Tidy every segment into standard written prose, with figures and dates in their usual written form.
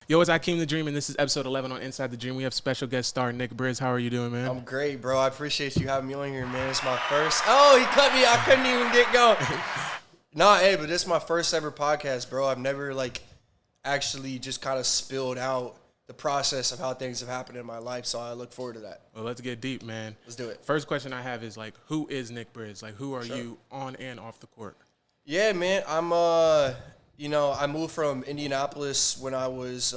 Yo, it's Akeem the Dream, and this is episode 11 on Inside the Dream. We have special guest star Nick Briz. How are you doing, man? I'm great, bro. I appreciate you having me on here, man. It's my first. Oh, he cut me. I couldn't even get going. Nah, hey, but this is my first ever podcast, bro. I've never actually just kind of spilled out the process of how things have happened in my life, so I look forward to that. Well, let's get deep, man. Let's do it. First question I have is who is Nick Briz? Who are you on and off the court? Yeah, man. I moved from Indianapolis when I was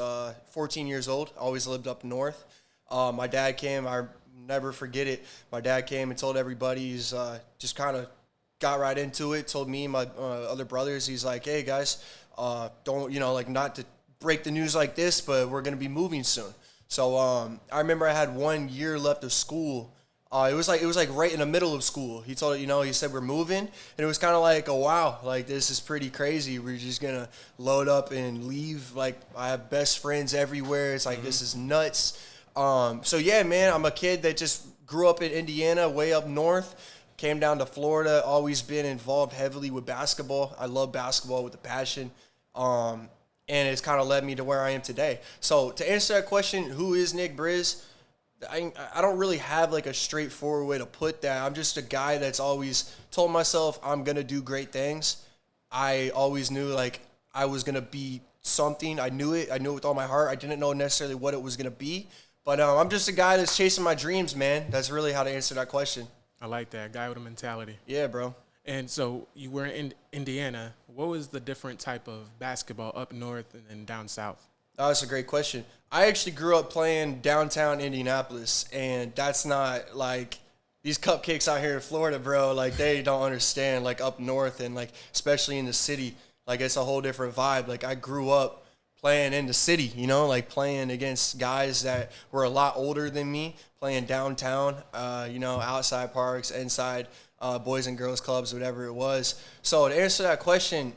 14 years old. I always lived up north. My dad came. I never forget it. My dad came and told everybody. He's just kind of got right into it. Told me and my other brothers. He's like, "Hey guys, don't not to break the news like this, but we're gonna be moving soon." So I remember I had 1 year left of school. It was like right in the middle of school. He told he said we're moving, and it was kind of like, oh wow, this is pretty crazy. We're just gonna load up and leave. I have best friends everywhere. It's like This is nuts. So yeah, man, I'm a kid that just grew up in Indiana, way up north. Came down to Florida. Always been involved heavily with basketball. I love basketball with a passion. And it's kind of led me to where I am today. So to answer that question, who is Nick Briz? I don't really have a straightforward way to put that. I'm just a guy that's always told myself I'm going to do great things. I always knew I was going to be something. I knew it. I knew it with all my heart. I didn't know necessarily what it was going to be. But I'm just a guy that's chasing my dreams, man. That's really how to answer that question. I like that. Guy with a mentality. Yeah, bro. And so you were in Indiana. What was the different type of basketball up north and then down south? Oh, that's a great question. I actually grew up playing downtown Indianapolis, and that's not these cupcakes out here in Florida, bro. They don't understand up north and especially in the city. It's a whole different vibe. I grew up playing in the city, playing against guys that were a lot older than me, playing downtown, outside parks, inside boys and girls clubs, whatever it was. So to answer that question,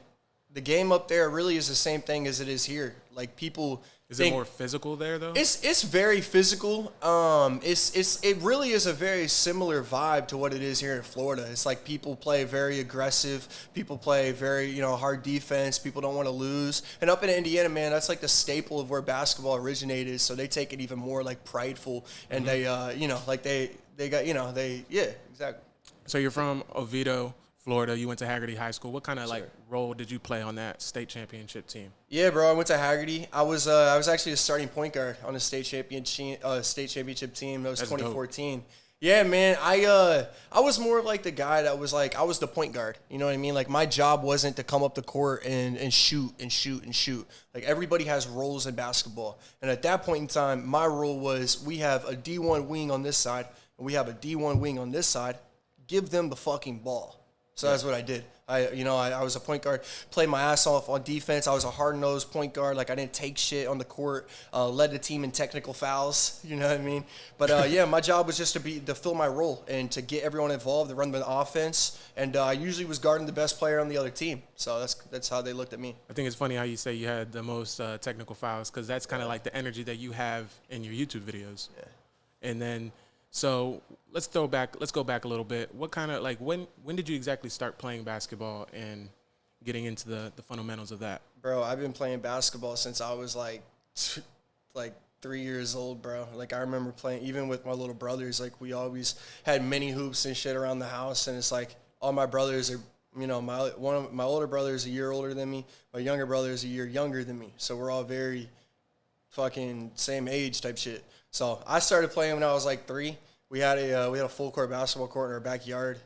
the game up there really is the same thing as it is here. People Is it more physical there though? It's very physical. It really is a very similar vibe to what it is here in Florida. It's people play very aggressive. People play very hard defense. People don't want to lose. And up in Indiana, man, that's the staple of where basketball originated. So they take it even more prideful, and they exactly. So you're from Oviedo, Florida. You went to Haggerty High School. What kind of role did you play on that state championship team? Yeah, bro. I went to Haggerty. I was actually the starting point guard on the state championship team. That was 2014. Dope. Yeah, man. I was more of the guy that was I was the point guard. You know what I mean? My job wasn't to come up the court and shoot and shoot and shoot. Everybody has roles in basketball. And at that point in time, my role was we have a D1 wing on this side and we have a D1 wing on this side. Give them the fucking ball. So that's what I did. I was a point guard, played my ass off on defense. I was a hard-nosed point guard. I didn't take shit on the court, led the team in technical fouls. You know what I mean? But, yeah, my job was just to fill my role and to get everyone involved, to run the offense. And I usually was guarding the best player on the other team. So that's how they looked at me. I think it's funny how you say you had the most technical fouls because that's kind of the energy that you have in your YouTube videos. Yeah. And then – so let's go back a little bit. What kind of when did you exactly start playing basketball and getting into the fundamentals of that? Bro, I've been playing basketball since I was 3 years old, bro. I remember playing even with my little brothers. We always had mini hoops and shit around the house, and it's all my brothers are my older brother is a year older than me. My younger brother is a year younger than me. So we're all very fucking same age type shit. So I started playing when I was 3. We had a full court basketball court in our backyard,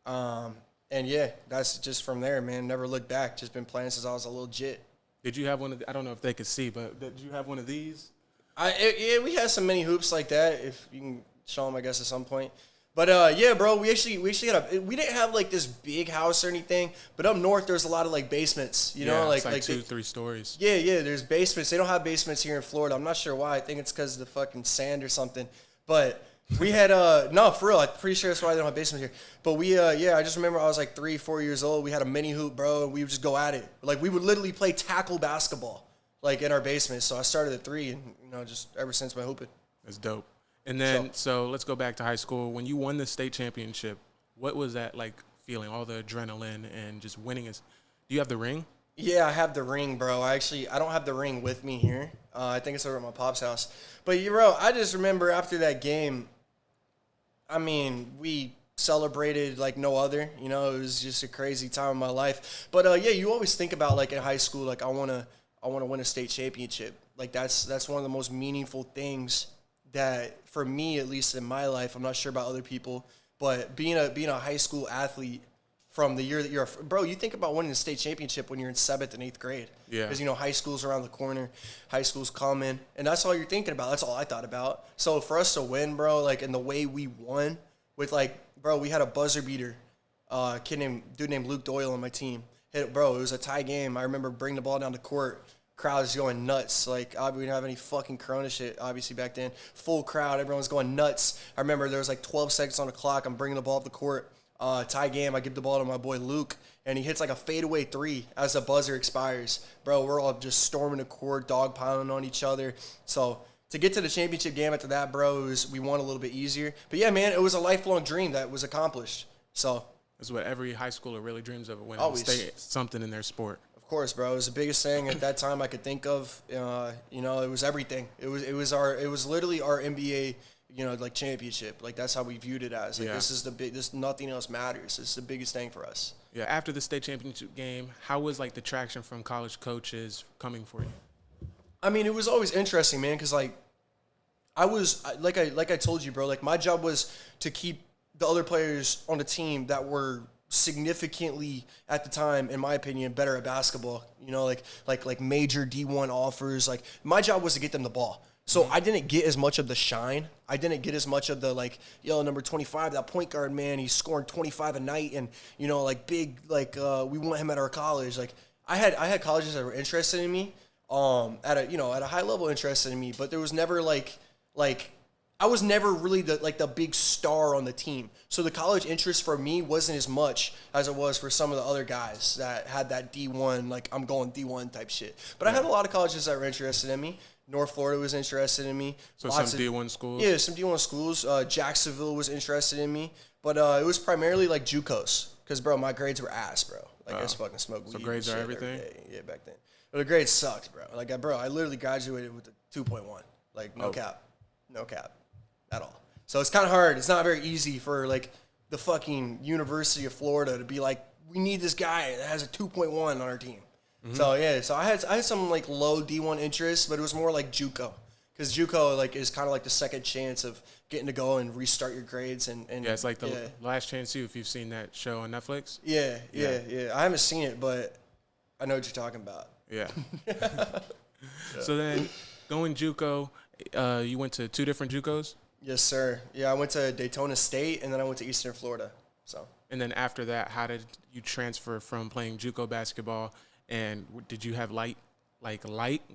and yeah, that's just from there, man. Never looked back. Just been playing since I was a little jit. Did you have one of I don't know if they could see, but did you have one of these? Yeah, we had some mini hoops like that. If you can show them, I guess at some point. But yeah, bro, we actually we didn't have this big house or anything. But up north, there's a lot of basements. You know, it's 2-3 stories. Yeah. There's basements. They don't have basements here in Florida. I'm not sure why. I think it's because of the fucking sand or something. But we had no, for real. I'm pretty sure that's why they don't have basements here. But we I just remember I was 3-4 years old. We had a mini hoop, bro, and we would just go at it. We would literally play tackle basketball in our basement. So I started at 3, and just ever since my hooping. That's dope. And then, so let's go back to high school. When you won the state championship, what was that feeling? All the adrenaline and just winning. Do you have the ring? Yeah, I have the ring, bro. I don't have the ring with me here. I think it's over at my pop's house. But, bro, I just remember after that game, I mean, we celebrated like no other. You know, it was just a crazy time in my life. But, yeah, you always think about, like, in high school, like, I want to win a state championship. Like, that's one of the most meaningful things that, for me, at least in my life, I'm not sure about other people, but being a high school athlete from the year that bro, you think about winning the state championship when you're in 7th and 8th grade. Yeah. Because, high school's around the corner, high school's coming, and that's all you're thinking about. That's all I thought about. So for us to win, bro, like, in the way we won with, like, bro, we had a buzzer beater, dude named Luke Doyle on my team. Bro, it was a tie game. I remember bringing the ball down the court. Crowd's going nuts. Like, we didn't have any fucking Corona shit, obviously, back then. Full crowd. Everyone's going nuts. I remember there was, like, 12 seconds on the clock. I'm bringing the ball up the court. Tie game, I give the ball to my boy Luke, and he hits like a fadeaway 3 as the buzzer expires. Bro, we're all just storming the court, dog piling on each other. So to get to the championship game after that, bro, we won a little bit easier. But yeah, man, it was a lifelong dream that was accomplished. So That's what every high schooler really dreams of, winning something in their sport. Of course, bro. It was the biggest thing at that time I could think of. It was everything. It was literally our NBA, like championship. Like that's how we viewed it as. Like this is nothing else matters. It's the biggest thing for us. Yeah. After the state championship game, how was like the traction from college coaches coming for you? I mean, it was always interesting, man, because like I told you, bro. Like my job was to keep the other players on the team that were significantly at the time, in my opinion, better at basketball. Like major D1 offers. Like my job was to get them the ball. So I didn't get as much of the shine. I didn't get as much of the number 25, that point guard, man, he's scoring 25 a night, and we want him at our college. Like I had colleges that were interested in me, at a high level interested in me, but there was never like I was never really the big star on the team. So the college interest for me wasn't as much as it was for some of the other guys that had that D1, like I'm going D1 type shit. But I had a lot of colleges that were interested in me. North Florida was interested in me. So some D1 schools? Yeah, some D1 schools. Jacksonville was interested in me. But it was primarily like JUCOs. Because, bro, my grades were ass, bro. Like, I just fucking smoked weed. So grades are everything? Yeah, back then. But the grades sucked, bro. Like, I literally graduated with a 2.1. Like, no cap. No cap. At all. So it's kind of hard. It's not very easy for, like, the fucking University of Florida to be like, we need this guy that has a 2.1 on our team. Mm-hmm. So, yeah. So I had some, like, low D1 interest, but it was more like JUCO. Because JUCO, like, is kind of like the second chance of getting to go and restart your grades. And yeah, it's like the last chance too, if you've seen that show on Netflix. Yeah. I haven't seen it, but I know what you're talking about. Yeah. So then, going JUCO, you went to 2 different JUCOs? Yes, sir. Yeah, I went to Daytona State, and then I went to Eastern Florida. So. And then after that, how did you transfer from playing JUCO basketball, and did you have light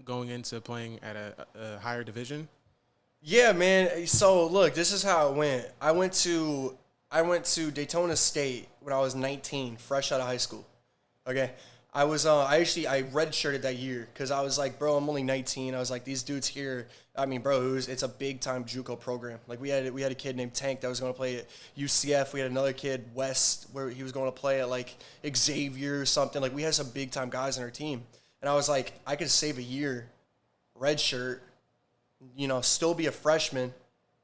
going into playing at a higher division? Yeah, man. So look, this is how it went. I went to Daytona State when I was 19, fresh out of high school. Okay. I redshirted that year because I was like, bro, I'm only 19. I was like, these dudes here. I mean, bro, it's a big time JUCO program. Like we had a kid named Tank that was going to play at UCF. We had another kid, West, where he was going to play at like Xavier or something. Like we had some big time guys on our team. And I was like, I could save a year, redshirt, still be a freshman,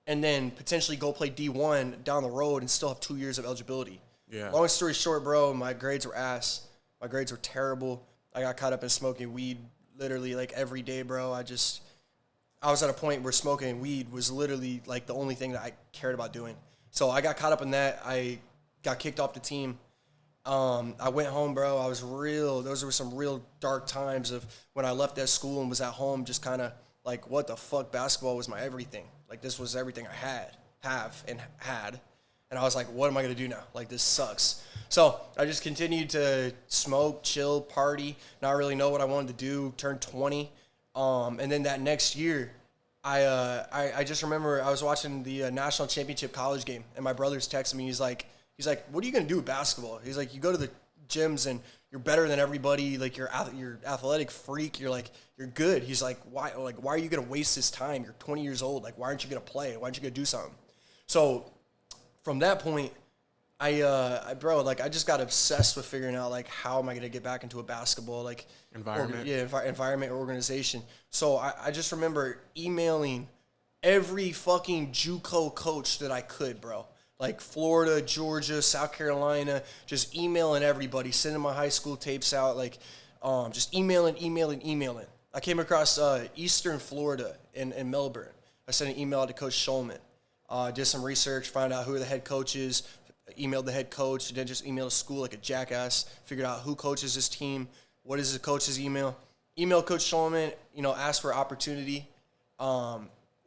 and then potentially go play D1 down the road and still have 2 years of eligibility. Yeah. Long story short, bro, my grades were ass. My grades were terrible. I got caught up in smoking weed literally like every day, bro. I was at a point where smoking weed was literally like the only thing that I cared about doing. So I got caught up in that. I got kicked off the team. I went home, bro. Those were some real dark times of when I left that school and was at home just kind of like, what the fuck? Basketball was my everything. Like this was everything I had. And I was like, what am I going to do now? Like, this sucks. So I just continued to smoke, chill, party, not really know what I wanted to do, turned 20. And then that next year, I just remember I was watching the national championship college game, and my brother's texting me. He's like, what are you going to do with basketball? He's like, you go to the gyms, and you're better than everybody. Like, you're athletic freak. You're good. He's like, why are you going to waste this time? You're 20 years old. Like, why aren't you going to play? Why aren't you going to do something? So from that point, Bro, like I just got obsessed with figuring out like how am I gonna get back into a basketball like Environment. environment or organization. So I just remember emailing every fucking JUCO coach that I could, bro. Like Florida, Georgia, South Carolina, just emailing everybody, sending my high school tapes out, like just emailing. I came across Eastern Florida in Melbourne. I sent an email to Coach Schulman. Did some research, found out who the head coach is, emailed the head coach, then just emailed the school like a jackass, figured out who coaches this team, what is the coach's email. Emailed Coach Schulman, asked for opportunity.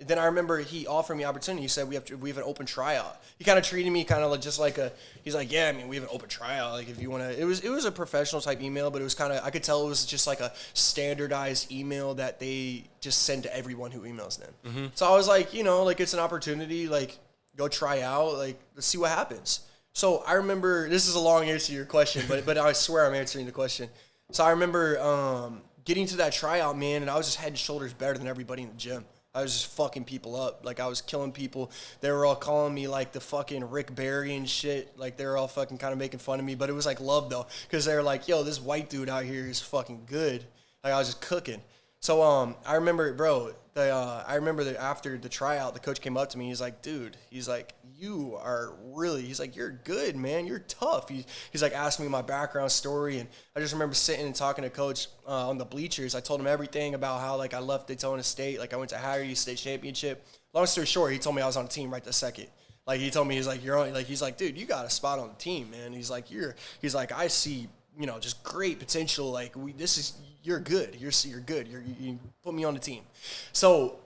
Then I remember he offered me opportunity. He said we have an open tryout. He kind of treated me kind of like he's like, yeah, I mean, we have an open tryout. Like if you want to, it was a professional type email, but it was kind of, I could tell it was just like a standardized email that they just send to everyone who emails them. Mm-hmm. So I was like, like it's an opportunity, like go try out, like let's see what happens. So I remember, this is a long answer to your question, but I swear I'm answering the question. So I remember getting to that tryout, man, and I was just head and shoulders better than everybody in the gym. I was just fucking people up. Like, I was killing people. They were all calling me, like, the fucking Rick Barry and shit. Like, they were all fucking kind of making fun of me. But it was, like, love, though. Because they were like, yo, this white dude out here is fucking good. Like, I was just cooking. So, I remember, bro, I remember that after the tryout, the coach came up to me. He's like, dude, he's like, you are really, he's like, you're good, man. You're tough. He's like, asking me my background story. And I just remember sitting and talking to Coach on the bleachers. I told him everything about how, like, I left Daytona State. Like, I went to Haggerty State Championship. Long story short, he told me I was on the team right this second. Like, he told me, he's like, you're on, like, he's like, dude, you got a spot on the team, man. He's like, he's like, I see, just great potential. Like, you're good. You're good. You put me on the team. So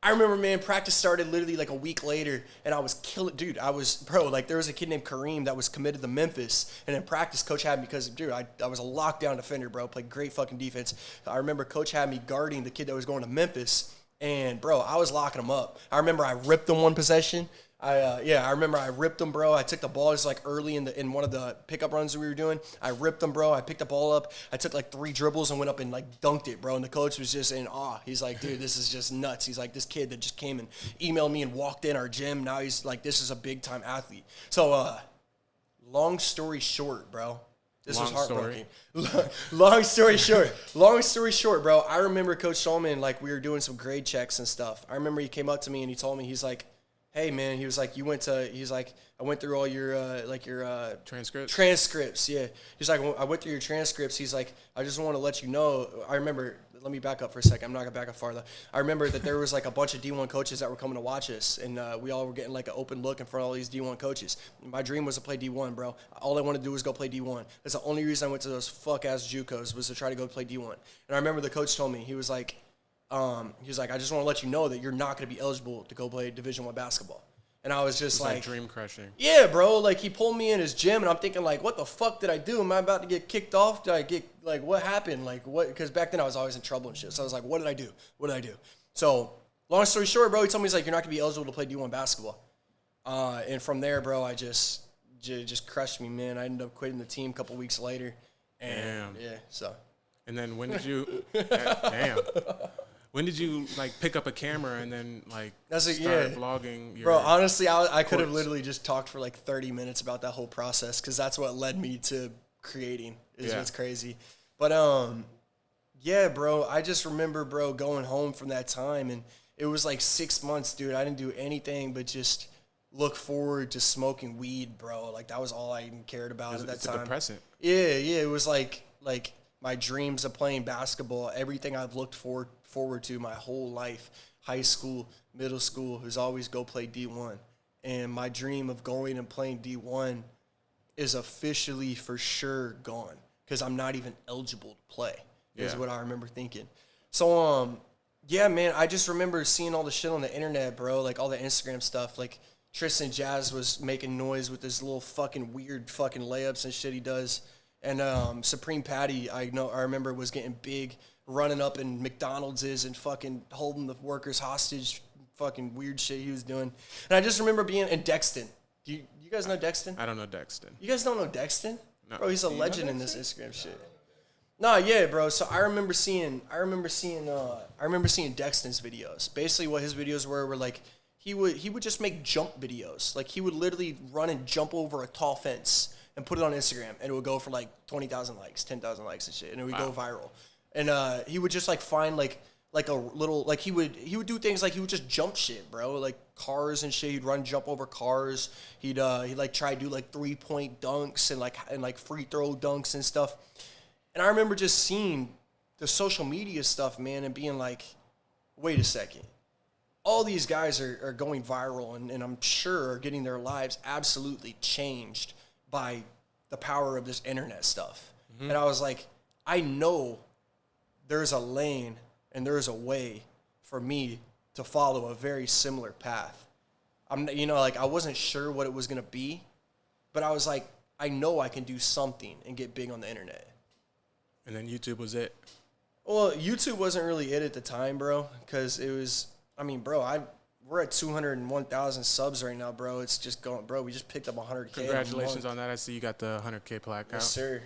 I remember, man, practice started literally like a week later, and I was killing. Dude, like, there was a kid named Kareem that was committed to Memphis, and in practice, Coach had me because, dude, I was a lockdown defender, bro. Played great fucking defense. I remember Coach had me guarding the kid that was going to Memphis, and, bro, I was locking him up. I remember I ripped him one possession. I remember I ripped him, bro. I took the ball just like early in one of the pickup runs that we were doing. I ripped him, bro. I picked the ball up. I took like 3 dribbles and went up and like dunked it, bro. And the coach was just in awe. He's like, dude, this is just nuts. He's like, this kid that just came and emailed me and walked in our gym. Now he's like, this is a big time athlete. So, long story short, bro. This was heartbreaking. Long story short, bro. I remember Coach Schulman, like, we were doing some grade checks and stuff. I remember he came up to me and he told me, he's like, hey, man, he was like, I went through all your, transcripts, yeah. He's like, I went through your transcripts. He's like, I just want to let you know. I remember, let me back up for a second. I'm not going to back up far, though. I remember that there was, like, a bunch of D1 coaches that were coming to watch us, and we all were getting, like, an open look in front of all these D1 coaches. My dream was to play D1, bro. All I wanted to do was go play D1. That's the only reason I went to those fuck-ass JUCOs was to try to go play D1. And I remember the coach told me, he was like, I just want to let you know that you're not going to be eligible to go play Division I basketball. And I was just like dream crushing. Yeah, bro. Like, he pulled me in his gym, and I'm thinking, like, what the fuck did I do? Am I about to get kicked off? Did I get, like, what happened? Like, what? Because back then I was always in trouble and shit. So I was like, what did I do? So, long story short, bro, he told me, he's like, you're not going to be eligible to play D1 basketball. And from there, bro, I just crushed me, man. I ended up quitting the team a couple weeks later. And, damn. Yeah, so. And then when did you damn. When did you, like, pick up a camera and then, like, start vlogging your Bro, honestly, I could have literally just talked for, like, 30 minutes about that whole process because that's what led me to creating. It's crazy. But, yeah, bro, I just remember, bro, going home from that time, and it was, like, 6 months, dude. I didn't do anything but just look forward to smoking weed, bro. Like, that was all I even cared about at that time. It's a depressant. Yeah, it was, like my dreams of playing basketball, everything I've looked forward to my whole life, high school, middle school, is always go play D1. And my dream of going and playing D1 is officially for sure gone because I'm not even eligible to play, is what I remember thinking. So, yeah, man, I just remember seeing all the shit on the internet, bro, like all the Instagram stuff. Like, Tristan Jazz was making noise with his little fucking weird fucking layups and shit he does. And Supreme Patty, I remember, was getting big, running up in McDonald's and fucking holding the workers hostage, fucking weird shit he was doing. And I just remember being in Dexton. Do you guys know Dexton? I don't know Dexton. You guys don't know Dexton? No. Bro, he's a legend in this Instagram shit. No, yeah, bro. So I remember seeing Dexton's videos. Basically, what his videos were like, he would just make jump videos. Like, he would literally run and jump over a tall fence and put it on Instagram, and it would go for like 20,000 likes, 10,000 likes and shit, and it would go viral. And he would just like find like a little, like he would do things like he would just jump shit, bro, like cars and shit. He'd run, jump over cars. He'd like try to do like 3-point dunks and like free throw dunks and stuff. And I remember just seeing the social media stuff, man, and being like, wait a second. All these guys are going viral, and I'm sure are getting their lives absolutely changed by the power of this internet stuff. Mm-hmm. And I was like, I know there's a lane and there's a way for me to follow a very similar path. I wasn't sure what it was going to be, but I was like, I know I can do something and get big on the internet. And then YouTube was it? Well, YouTube wasn't really it at the time, bro, because it was, we're at 201,000 subs right now, bro. It's just going, bro. We just picked up 100K. Congratulations on that. I see you got the 100K plaque out. Yes, sir.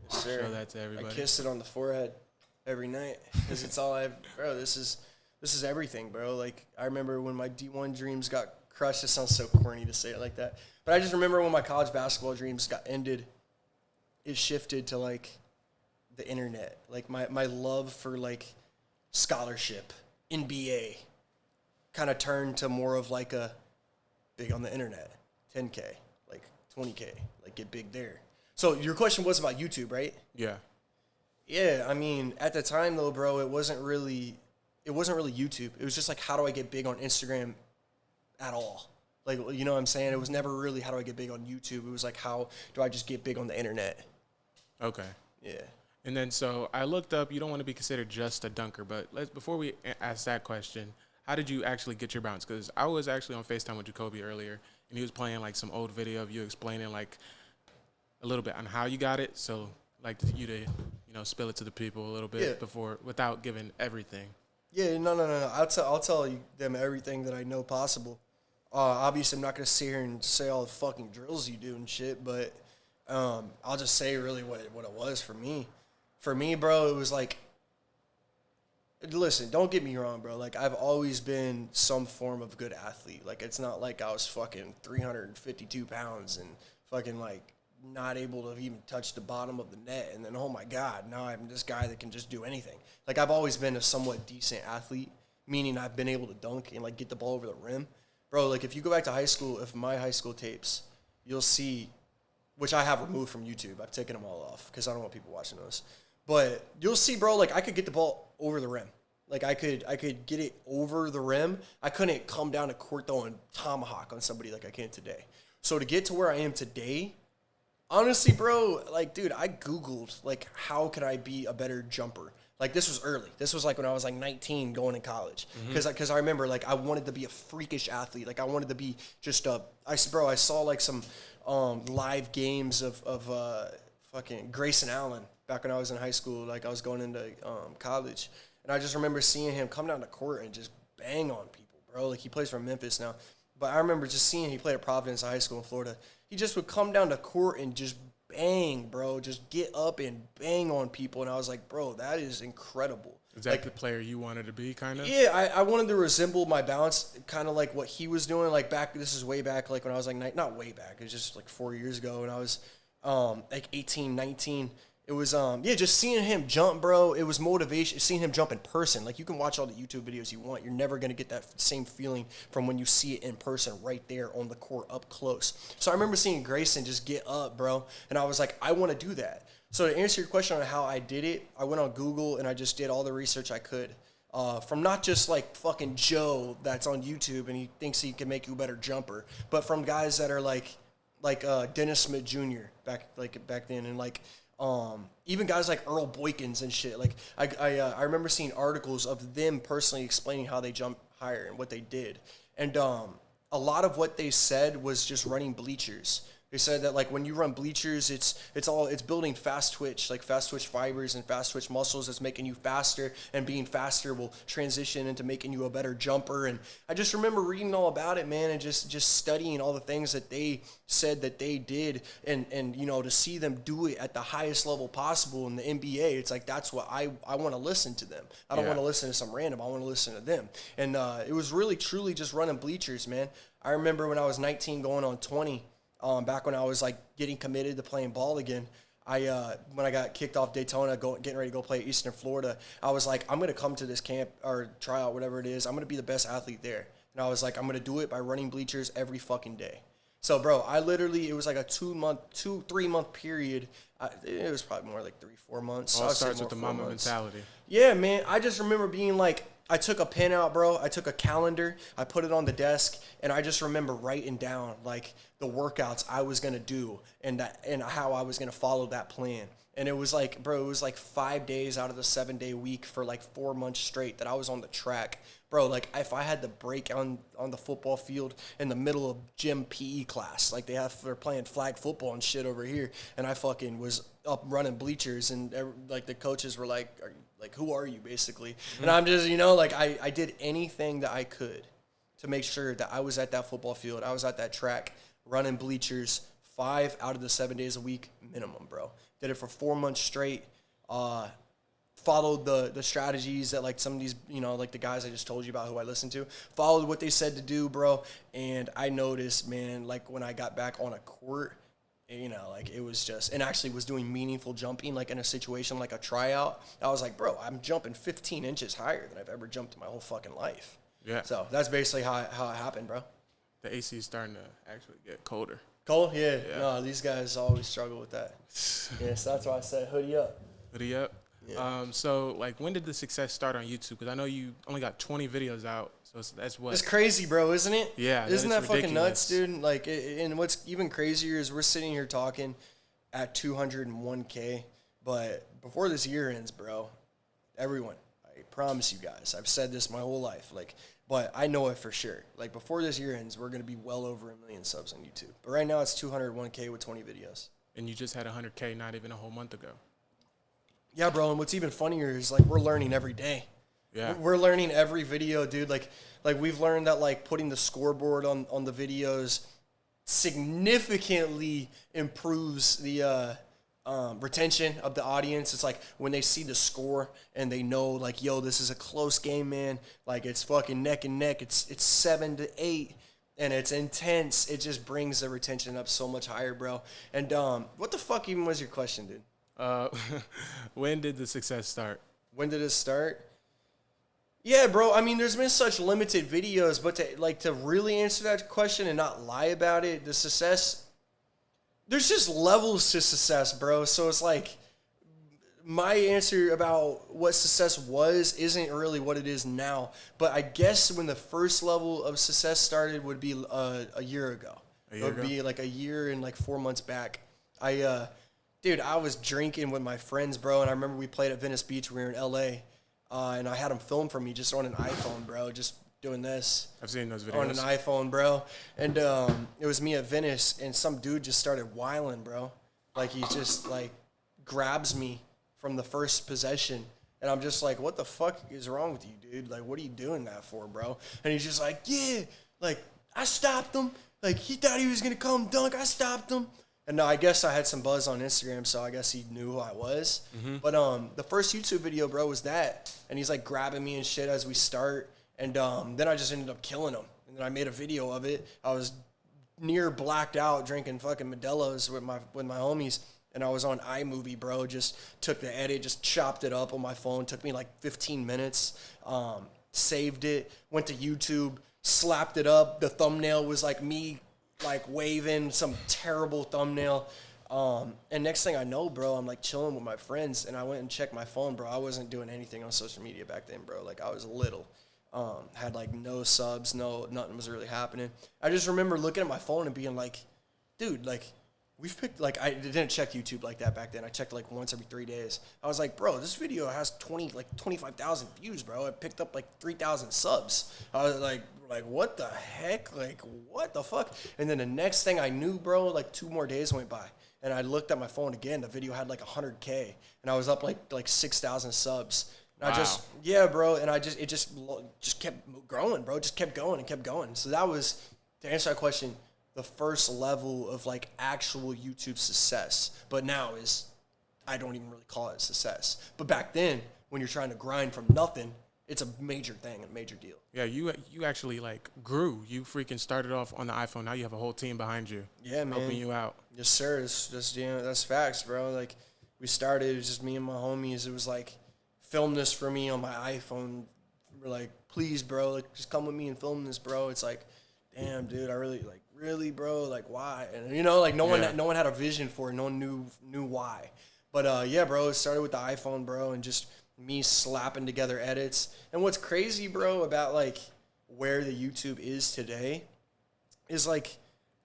Yes, sir. Show that to everybody. I kissed it on the forehead every night because it's all bro. This is everything, bro. Like, I remember when my D1 dreams got crushed. It sounds so corny to say it like that, but I just remember when my college basketball dreams got ended. It shifted to like the internet. Like my love for like scholarship, NBA, kind of turned to more of like a big on the internet, 10K, like 20K, like get big there. So your question was about YouTube, right? Yeah. Yeah, I mean, at the time though, bro, it wasn't really YouTube. It was just like, how do I get big on Instagram at all? Like, you know what I'm saying? It was never really how do I get big on YouTube. It was like, how do I just get big on the internet? Okay. Yeah. And then so I looked up, you don't want to be considered just a dunker, but before we ask that question, how did you actually get your bounce? Because I was actually on FaceTime with Jacoby earlier, and he was playing like some old video of you explaining like a little bit on how you got it. So like you to, spill it to the people a little bit without giving everything. Yeah, no. I'll tell you them everything that I know possible. Obviously, I'm not gonna sit here and say all the fucking drills you do and shit, but I'll just say really what it was for me. For me, bro, it was like, listen, don't get me wrong, bro. Like, I've always been some form of good athlete. Like, it's not like I was fucking 352 pounds and fucking, like, not able to even touch the bottom of the net. And then, oh, my God, now I'm this guy that can just do anything. Like, I've always been a somewhat decent athlete, meaning I've been able to dunk and, like, get the ball over the rim. Bro, like, if you go back to high school, if my high school tapes, you'll see, which I have removed from YouTube. I've taken them all off because I don't want people watching those. But you'll see, bro, like, I could get the ball over the rim. Like, I could get it over the rim. I couldn't come down to court, though, and tomahawk on somebody like I can today. So to get to where I am today, honestly, bro, like, dude, I Googled, like, how could I be a better jumper? Like, this was early. This was, like, when I was, like, 19 going to college. Because I remember, like, I wanted to be a freakish athlete. Like, I wanted to be just I saw, like, some live games of fucking Grayson Allen back when I was in high school. Like, I was going into college. And I just remember seeing him come down the court and just bang on people, bro. Like, he plays for Memphis now. But I remember just seeing he played at Providence High School in Florida. He just would come down the court and just bang, bro. Just get up and bang on people. And I was like, bro, that is incredible. Is that like the player you wanted to be, kind of? Yeah, I wanted to resemble my balance, kind of like what he was doing. Like, this is way back, like when I was like, not way back. It was just like 4 years ago. And I was like 18, 19. It was, just seeing him jump, bro, it was motivation. Seeing him jump in person. Like, you can watch all the YouTube videos you want. You're never going to get that same feeling from when you see it in person right there on the court up close. So I remember seeing Grayson just get up, bro, and I was like, I want to do that. So to answer your question on how I did it, I went on Google and I just did all the research I could. From not just like fucking Joe that's on YouTube and he thinks he can make you a better jumper, but from guys that are like Dennis Smith Jr. back then, and like even guys like Earl Boykins and shit. Like I remember seeing articles of them personally explaining how they jump higher and what they did. And a lot of what they said was just running bleachers. They said that like when you run bleachers, it's building fast twitch fibers and fast twitch muscles. That's making you faster, and being faster will transition into making you a better jumper. And I just remember reading all about it, man, and just studying all the things that they said that they did, and to see them do it at the highest level possible in the NBA. It's like that's what I want to listen to them. I don't want to listen to some random. I want to listen to them. And it was really truly just running bleachers, man. I remember when I was 19 going on 20. Back when I was like getting committed to playing ball again, when I got kicked off Daytona, getting ready to go play at Eastern Florida, I was like, I'm gonna come to this camp or tryout, whatever it is. I'm gonna be the best athlete there, and I was like, I'm gonna do it by running bleachers every fucking day. So, bro, it was like a 3 month period. It was probably more like 3-4 months. All starts with the mama mentality. Yeah, man. I just remember being like, I took a pen out, bro. I took a calendar. I put it on the desk, and I just remember writing down like the workouts I was gonna do and how I was gonna follow that plan. And it was like, bro, it was like 5 days out of the 7-day week for like 4 months straight that I was on the track. Bro, like if I had to break on the football field in the middle of gym PE class, like they're playing flag football and shit over here, and I fucking was up running bleachers, and like the coaches were like, who are you, basically? Mm-hmm. And I'm just, like I did anything that I could to make sure that I was at that football field, I was at that track running bleachers 5 out of the 7 days a week minimum, bro. Did it for 4 months straight. Followed the strategies that like some of these, like the guys I just told you about who I listened to, followed what they said to do, bro. And I noticed, man, like when I got back on a court, like it was just, and actually was doing meaningful jumping, like in a situation like a tryout, I was like, bro, I'm jumping 15 inches higher than I've ever jumped in my whole fucking life. Yeah. So that's basically how it happened, bro. The AC is starting to actually get colder. Cold? Yeah. No, these guys always struggle with that. Yeah, so that's why I said hoodie up. Hoodie up. Yeah. So, like, when did the success start on YouTube? Because I know you only got 20 videos out, so that's what. It's crazy, bro, isn't it? Yeah. Isn't that fucking nuts, dude? Like, and what's even crazier is we're sitting here talking at 201K, but before this year ends, bro, everyone, I promise you guys, I've said this my whole life, like, but I know it for sure. Like, before this year ends, we're going to be well over 1 million subs on YouTube. But right now, it's 201K with 20 videos. And you just had 100K not even a whole month ago. Yeah, bro, and what's even funnier is, like, we're learning every day. Yeah. We're learning every video, dude. Like we've learned that, like, putting the scoreboard on the videos significantly improves the retention of the audience. It's like when they see the score and they know, like, yo, this is a close game, man. Like, it's fucking neck and neck. It's 7-8. And it's intense. It just brings the retention up so much higher, bro. And what the fuck even was your question, dude? When did the success start? When did it start? Yeah, bro. I mean, there's been such limited videos, but to really answer that question and not lie about it, the success, there's just levels to success, bro. So it's like my answer about what success was isn't really what it is now. But I guess when the first level of success started would be a year ago. It would be like a year and like 4 months back. Dude, I was drinking with my friends, bro, and I remember we played at Venice Beach. We were in L.A., and I had them film for me just on an iPhone, bro, just doing this. I've seen those videos. On an iPhone, bro. And it was me at Venice, and some dude just started whiling, bro. Like, he just, like, grabs me from the first possession, and I'm just like, what the fuck is wrong with you, dude? Like, what are you doing that for, bro? And he's just like, yeah, like, I stopped him. Like, he thought he was going to come dunk. I stopped him. And I guess I had some buzz on Instagram, so I guess he knew who I was. Mm-hmm. But the first YouTube video, bro, was that. And he's, like, grabbing me and shit as we start. And then I just ended up killing him. And then I made a video of it. I was near blacked out drinking fucking Modelo's with my homies. And I was on iMovie, bro. Just took the edit, just chopped it up on my phone. Took me, like, 15 minutes. Saved it. Went to YouTube. Slapped it up. The thumbnail was, like, me, like, waving some terrible thumbnail. And next thing I know, bro, I'm, like, chilling with my friends, and I went and checked my phone, bro. I wasn't doing anything on social media back then, bro. Like, I was little. Had, like, no subs, nothing was really happening. I just remember looking at my phone and being like, dude, like, we've picked, like, I didn't check YouTube like that back then. I checked like once every 3 days. I was like, bro, this video has 25,000 views, bro. It picked up like 3,000 subs. I was like, what the heck? Like, what the fuck? And then the next thing I knew, bro, like 2 more days went by. And I looked at my phone again. The video had like 100K. And I was up like 6,000 subs. And wow. It just kept growing, bro. Just kept going and kept going. So that was, to answer that question, the first level of like actual YouTube success. But now I don't even really call it a success. But back then, when you're trying to grind from nothing, it's a major thing, a major deal. Yeah, you actually like grew. You freaking started off on the iPhone. Now you have a whole team behind you. Yeah, man. Helping you out. Yes, sir. It's just, that's facts, bro. Like, we started, it was just me and my homies. It was like, film this for me on my iPhone. We're like, please, bro, like, just come with me and film this, bro. It's like, damn, dude, I really, bro, like, why? And, like, no one had a vision for it. No one knew why. But, yeah, bro, it started with the iPhone, bro, and just me slapping together edits. And what's crazy, bro, about, like, where the YouTube is today is, like,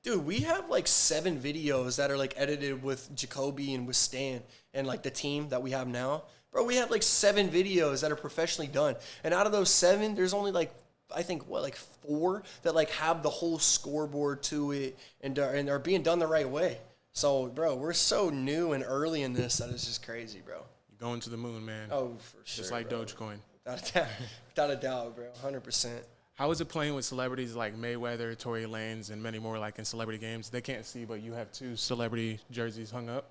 dude, we have, like, 7 videos that are, like, edited with Jacoby and with Stan and, like, the team that we have now. Bro, we have, like, 7 videos that are professionally done. And out of those 7, there's only, like, I think, 4 that, like, have the whole scoreboard to it and are being done the right way. So, bro, we're so new and early in this that it's just crazy, bro. You're going to the moon, man. Oh, for sure, just like bro. Dogecoin. Without a doubt, bro. 100%. How is it playing with celebrities like Mayweather, Tory Lanez, and many more, like, in celebrity games? They can't see, but you have 2 celebrity jerseys hung up.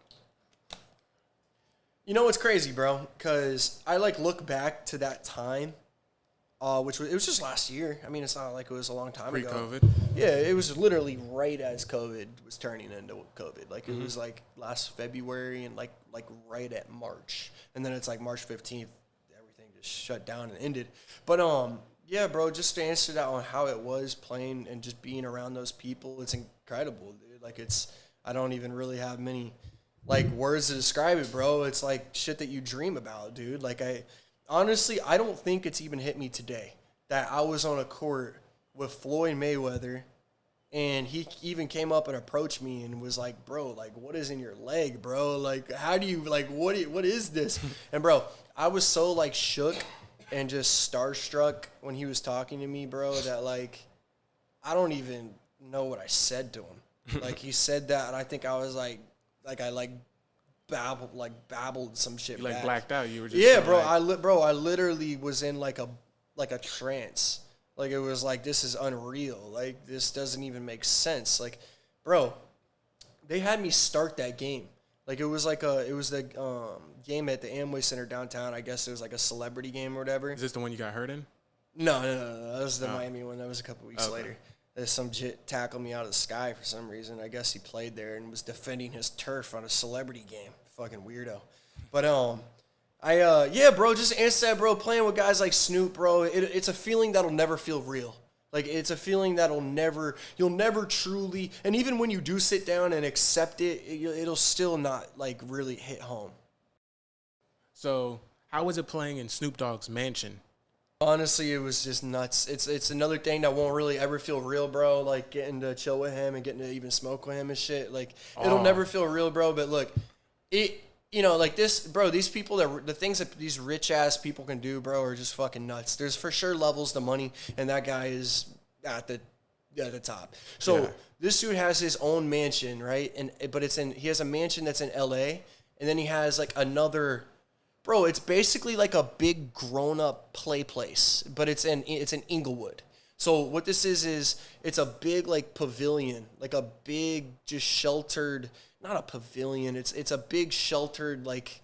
You know what's crazy, bro? Because I, like, look back to that time, it was just last year. I mean, it's not like it was a long time ago. Pre-COVID? Yeah, it was literally right as COVID was turning into COVID. Like, it was, like, last February and, like right at March. And then it's, like, March 15th, everything just shut down and ended. But, yeah, bro, just to answer that on how it was playing and just being around those people, it's incredible, dude. Like, I don't even really have many, like, words to describe it, bro. It's, like, shit that you dream about, dude. Like, honestly, I don't think it's even hit me today that I was on a court with Floyd Mayweather, and he even came up and approached me and was like, bro, like, what is in your leg, bro? Like, how do you, like, what is this? And, bro, I was so, like, shook and just starstruck when he was talking to me, bro, that, like, I don't even know what I said to him. Like, he said that, and I think I was, like I babbled some shit. You, like, back. blacked out. You were just yeah, so, bro. like, I literally was in like a trance. Like, it was like, this is unreal. Like, this doesn't even make sense. Like, bro, they had me start that game. Like, it was the game at the Amway Center downtown. I guess it was like a celebrity game or whatever. Is this the one you got hurt in? No. That was the Miami one. That was a couple weeks later. There's some jit tackled me out of the sky for some reason. I guess he played there and was defending his turf on a celebrity game. Fucking weirdo. But yeah, bro, just answer that, bro. Playing with guys like Snoop, bro, it's a feeling that'll never feel real. Like, it's a feeling that'll you'll never truly, and even when you do sit down and accept it, it'll still not, like, really hit home. So, how was it playing in Snoop Dogg's mansion? Honestly, it was just nuts. It's another thing that won't really ever feel real, bro. Like, getting to chill with him and getting to even smoke with him and shit. Like, it'll never feel real, bro. But look, like this, bro, these people, the things that these rich ass people can do, bro, are just fucking nuts. There's for sure levels to money, and that guy is at the top. So this dude has his own mansion, right? But he has a mansion that's in LA, and then he has like another. Bro, it's basically like a big grown-up play place, but it's in Inglewood. So what this is it's a big, like, pavilion, like a big just sheltered, not a pavilion, it's a big sheltered, like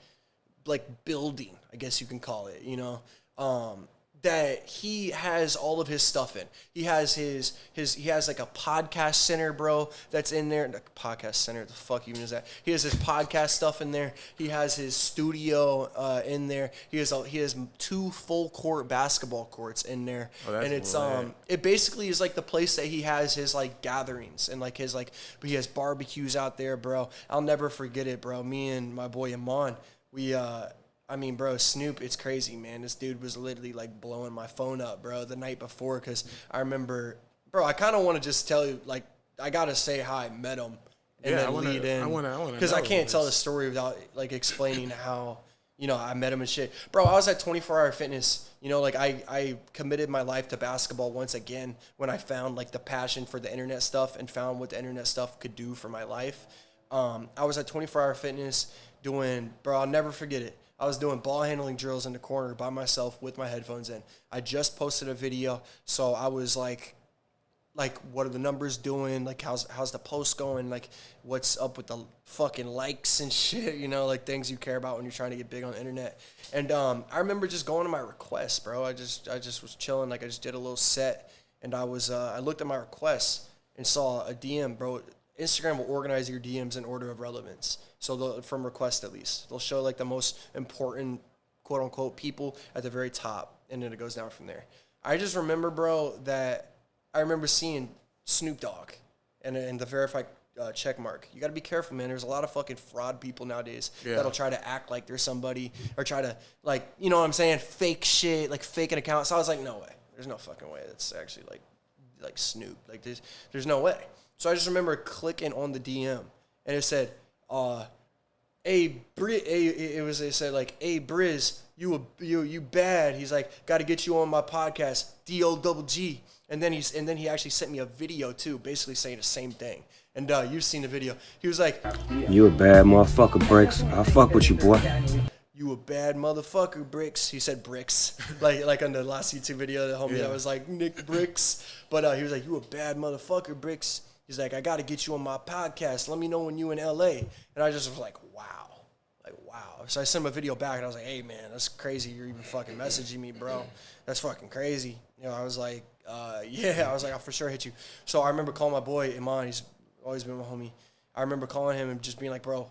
building, I guess you can call it, that he has all of his stuff in. He has he has like a podcast center, bro, that's in there. The podcast center, the fuck even is that? He has his podcast stuff in there. He has his studio in there. He has 2 full court basketball courts in there. Oh, that's and it's lit. It basically is like the place that he has his, like, gatherings and, like, he has barbecues out there, bro. I'll never forget it, bro. Me and my boy Amon, bro, Snoop, it's crazy, man. This dude was literally, like, blowing my phone up, bro, the night before, because I remember, bro, I kind of want to just tell you, like, I got to say how I met him and then lead in. I want to because I can't tell the story without like explaining how I met him and shit. Bro, I was at 24 Hour Fitness. Like I committed my life to basketball once again when I found like the passion for the internet stuff and found what the internet stuff could do for my life. I was at 24 Hour Fitness doing, bro, I'll never forget it. I was doing ball handling drills in the corner by myself with my headphones in. I just posted a video, so I was like, what are the numbers doing? Like, how's the post going? Like, what's up with the fucking likes and shit? Like things you care about when you're trying to get big on the internet. And I remember just going to my requests, bro. I just was chilling. Like, I just did a little set, and I looked at my requests and saw a DM, bro. Instagram will organize your DMs in order of relevance. So from request at least, they'll show like the most important quote unquote people at the very top, and then it goes down from there. I just remember, bro, that I remember seeing Snoop Dogg and the verified check mark. You got to be careful, man. There's a lot of fucking fraud people nowadays that'll try to act like they're somebody or try to, like, you know what I'm saying, fake shit, like fake an account. So I was like, no way. There's no fucking way. That's actually like Snoop. Like there's no way. So I just remember clicking on the DM and it said, hey, it said like, hey, Briz, you bad. He's like, got to get you on my podcast, D-O-double-G. And then he actually sent me a video too, basically saying the same thing. And you've seen the video. He was like, you a bad motherfucker, Bricks. I fuck with you, boy. You a bad motherfucker, Bricks. He said Bricks. like on the last YouTube video, the homie that was like, Nick Bricks. But he was like, you a bad motherfucker, Bricks. He's like, I got to get you on my podcast. Let me know when you in L.A. And I just was like, wow. So I sent him a video back, and I was like, hey, man, that's crazy. You're even fucking messaging me, bro. That's fucking crazy. I was like, I was like, I'll for sure hit you. So I remember calling my boy, Iman. He's always been my homie. I remember calling him and just being like, bro,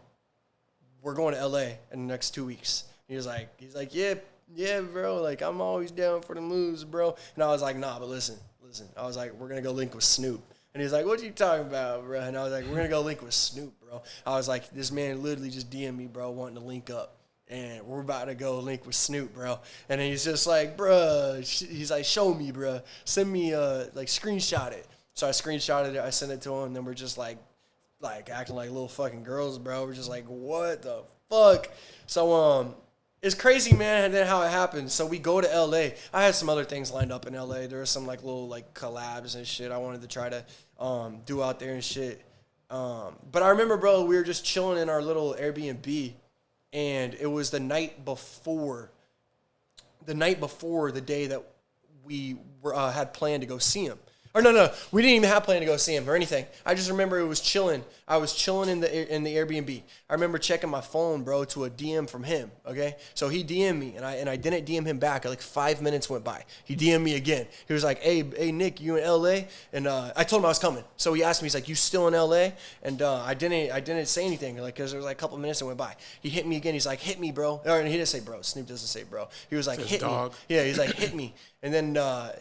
we're going to L.A. in the next 2 weeks. He's like, yeah, bro. Like, I'm always down for the moves, bro. And I was like, nah, but listen. I was like, we're going to go link with Snoop. And he's like, what you talking about, bro? And I was like, we're going to go link with Snoop, bro. I was like, this man literally just DM'd me, bro, wanting to link up. And we're about to go link with Snoop, bro. And then he's just like, bro, he's like, show me, bro. Send me, screenshot it. So I screenshotted it. I sent it to him. And then we're just like acting like little fucking girls, bro. We're just like, what the fuck? So, it's crazy, man, and then how it happened. So we go to L.A. I had some other things lined up in L.A. There were some, like, little, like, collabs and shit I wanted to try to do out there and shit. But I remember, bro, we were just chilling in our little Airbnb, and it was the night before the day that we had planned to go see him. Or no, we didn't even have planned to go see him or anything. I just remember it was chilling. I was chilling in the Airbnb. I remember checking my phone, bro, to a DM from him. Okay, so he DM'd me, and I didn't DM him back. Like 5 minutes went by. He DM'd me again. He was like, "Hey, Nick, you in LA?" And I told him I was coming. So he asked me, he's like, "You still in LA?" And I didn't say anything, like, because there was like a couple minutes that went by. He hit me again. He's like, "Hit me, bro." Or he didn't say bro. Snoop doesn't say bro. He was like, "Hit me." Yeah, he's like, "Hit me." And then I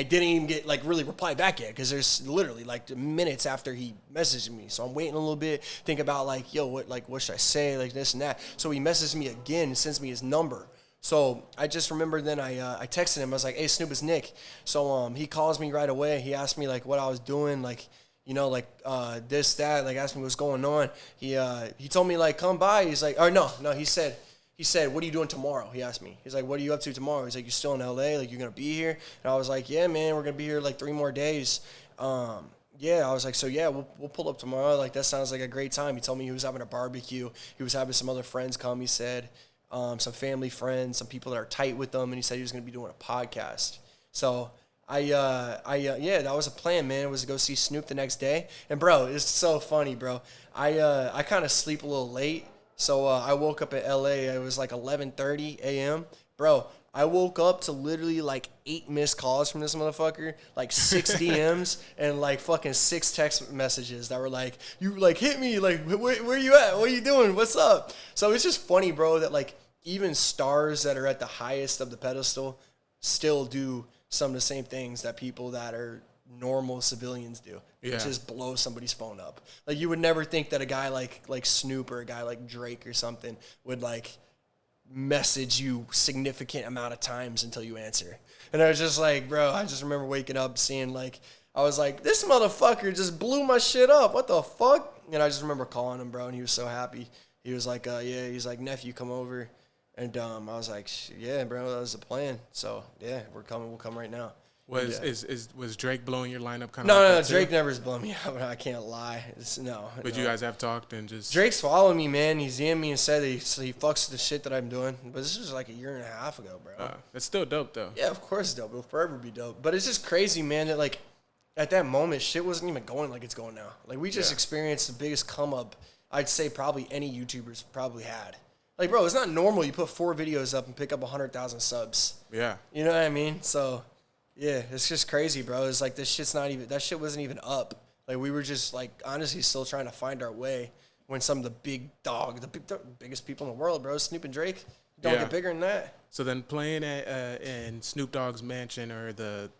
didn't even get like really reply back yet because there's literally like minutes after he messaged me. So I'm waiting a little bit, think about like, yo, what should I say, like this and that. So he messages me again and sends me his number. So I just remember then I texted him. I was like, "Hey, Snoop, it's Nick." So he calls me right away. He asked me like what I was doing, like, this, that, like asked me what's going on. He told me like, come by. He's like, or no, he said, "What are you doing tomorrow?" He asked me. He's like, "What are you up to tomorrow?" He's like, "You still in LA? Like, you're going to be here?" And I was like, "Yeah, man, we're going to be here like 3 more days." I was like, "So, yeah, we'll pull up tomorrow. Like, that sounds like a great time." He told me he was having a barbecue. He was having some other friends come, he said, some family friends, some people that are tight with them. And he said he was going to be doing a podcast. So that was a plan, man. It was to go see Snoop the next day. And, bro, it's so funny, bro. I kind of sleep a little late. So I woke up at L.A. It was like 11:30 a.m. Bro, I woke up to literally like 8 missed calls from this motherfucker, like 6 DMs, and like fucking 6 text messages that were like, "You like hit me, like where you at? What are you doing? What's up?" So it's just funny, bro, that like even stars that are at the highest of the pedestal still do some of the same things that people that are normal civilians do. Just blow somebody's phone up. Like, you would never think that a guy like Snoop or a guy like Drake or something would like message you significant amount of times until you answer. And I was just like, bro, I just remember waking up seeing like I was like, this motherfucker just blew my shit up. What the fuck? And I just remember calling him, bro, and he was so happy. He was like, yeah, he's like, nephew, come over. And I was like, yeah, bro, that was the plan. So, yeah, we're coming. We'll come right now. Was Drake blowing your lineup kind of No, like Drake never has blown me up. I can't lie. But you guys have talked and just... Drake's following me, man. He's DM'd me and said that he fucks with the shit that I'm doing. But this was like a year and a half ago, bro. That's still dope, though. Yeah, of course it's dope. It'll forever be dope. But it's just crazy, man, that, like, at that moment, shit wasn't even going like it's going now. Like, we just experienced the biggest come-up I'd say probably any YouTubers probably had. Like, bro, it's not normal you put 4 videos up and pick up 100,000 subs. Yeah. You know what I mean? So, yeah, it's just crazy, bro. It's like this shit's not even, that shit wasn't even up. Like, we were just, like, honestly still trying to find our way when some of the biggest people in the world, bro, Snoop and Drake, don't get bigger than that. So then playing in Snoop Dogg's mansion or the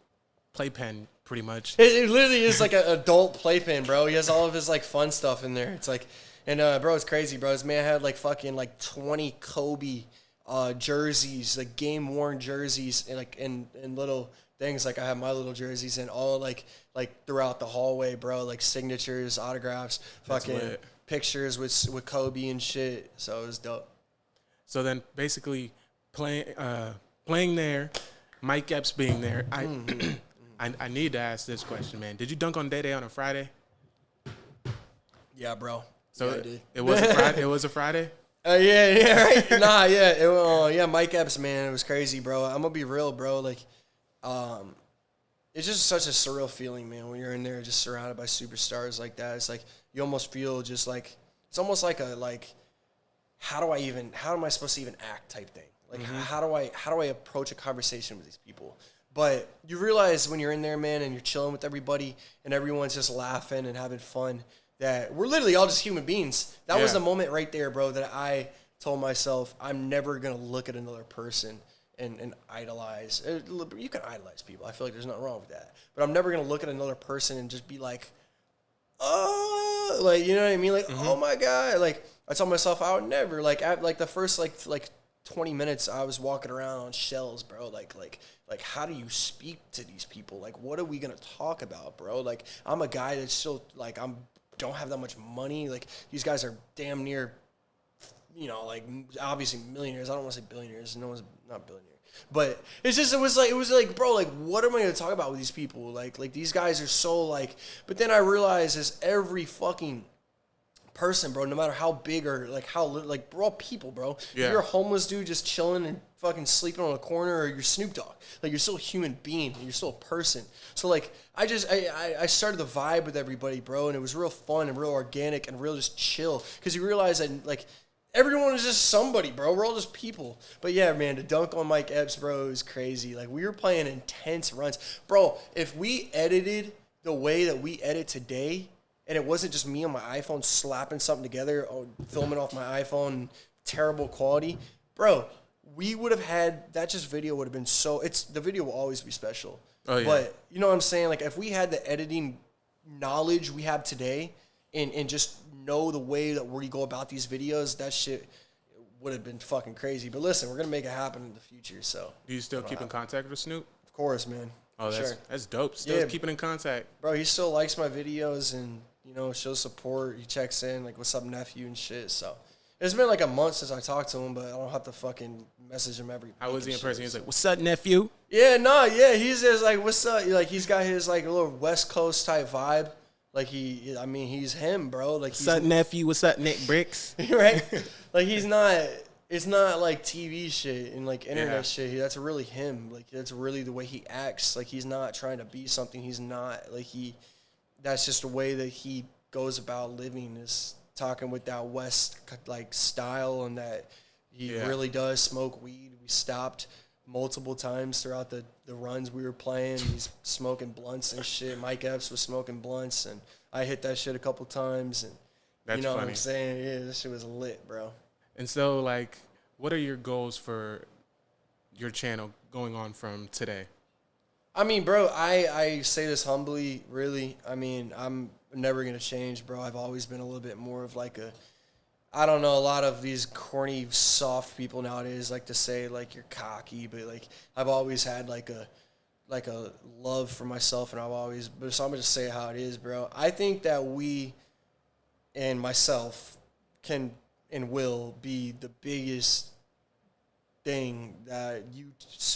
playpen, pretty much. It literally is like an adult playpen, bro. He has all of his, like, fun stuff in there. It's like, and, bro, it's crazy, bro. This man had, like, fucking, like, 20 Kobe jerseys, like, game-worn jerseys, and, like, in little things. Like, I have my little jerseys and all, like throughout the hallway, bro. Like, signatures, autographs, fucking pictures with Kobe and shit. So it was dope. So then, basically, playing there, Mike Epps being there, I need to ask this question, man. Did you dunk on Day Day on a Friday? Yeah, bro. So yeah, it was a Friday. It was a Friday. Yeah, right. Nah, yeah, yeah. Mike Epps, man, it was crazy, bro. I'm gonna be real, bro. Like, it's just such a surreal feeling, man, when you're in there just surrounded by superstars like that. It's like you almost feel just like it's almost like how am I supposed to even act type thing? Like, how do I approach a conversation with these people? But you realize when you're in there, man, and you're chilling with everybody, and everyone's just laughing and having fun, that we're literally all just human beings. That was the moment right there, bro, that I told myself I'm never going to look at another person and idolize. You can idolize people. I feel like there's nothing wrong with that. But I'm never going to look at another person and just be like, oh, like, you know what I mean? Like, oh, my God. Like, I told myself I would never. Like, at, like the first, like 20 minutes, I was walking around on shells, bro. Like, how do you speak to these people? Like, what are we going to talk about, bro? Like, I'm a guy that's still, like, don't have that much money. Like, these guys are damn near, you know, like, obviously millionaires. I don't want to say billionaires. No one's not billionaire. But it's just, it was like, bro, like, what am I going to talk about with these people? Like these guys are so, like, but then I realized is every fucking person, bro, no matter how big or, like, how, like, we're all people, bro. Yeah. If you're a homeless dude just chilling and fucking sleeping on a corner, or you're Snoop Dogg, like, you're still a human being, and you're still a person. So, like, I started the vibe with everybody, bro, and it was real fun and real organic and real just chill, because you realize that, like, everyone is just somebody, bro. We're all just people. But, yeah, man, to dunk on Mike Epps, bro, is crazy. Like, we were playing intense runs. Bro, if we edited the way that we edit today, and it wasn't just me on my iPhone slapping something together or filming off my iPhone, terrible quality, bro, we would have had, that just video would have been so, the video will always be special. Oh, yeah. But, you know what I'm saying? Like, if we had the editing knowledge we have today and just know the way that we go about these videos, that shit would have been fucking crazy. But listen, we're going to make it happen in the future, so. Do you still keep in contact with Snoop? Of course, man. Oh, that's dope. Still keeping in contact. Bro, he still likes my videos and, you know, shows support. He checks in, like, what's up, nephew, and shit. So it's been like a month since I talked to him, but I don't have to fucking message him every. How was he in person? He's like, "What's up, nephew?" Yeah, yeah. He's just like, "What's up?" Like, he's got his, like, a little West Coast type vibe. Like, he's him, bro. Like, what's up, nephew? What's up, Nick Bricks? Right? Like, he's not. It's not like TV shit and, like, internet shit. That's really him. Like, that's really the way he acts. Like, he's not trying to be something. He's not. Like, that's just the way that he goes about living, is talking with that West, like, style, and that he really does smoke weed. We stopped multiple times throughout the runs we were playing. He's smoking blunts and shit. Mike Epps was smoking blunts, and I hit that shit a couple times. And that's you know funny. What I'm saying? Yeah, this shit was lit, bro. And so, like, what are your goals for your channel going on from today? I mean, bro, I say this humbly, really. I mean, I'm never going to change, bro. I've always been a little bit more of like I don't know, a lot of these corny, soft people nowadays like to say, like, you're cocky, but, like, I've always had, like, like a love for myself, and so I'm gonna just say how it is, bro. I think that we and myself can and will be the biggest thing that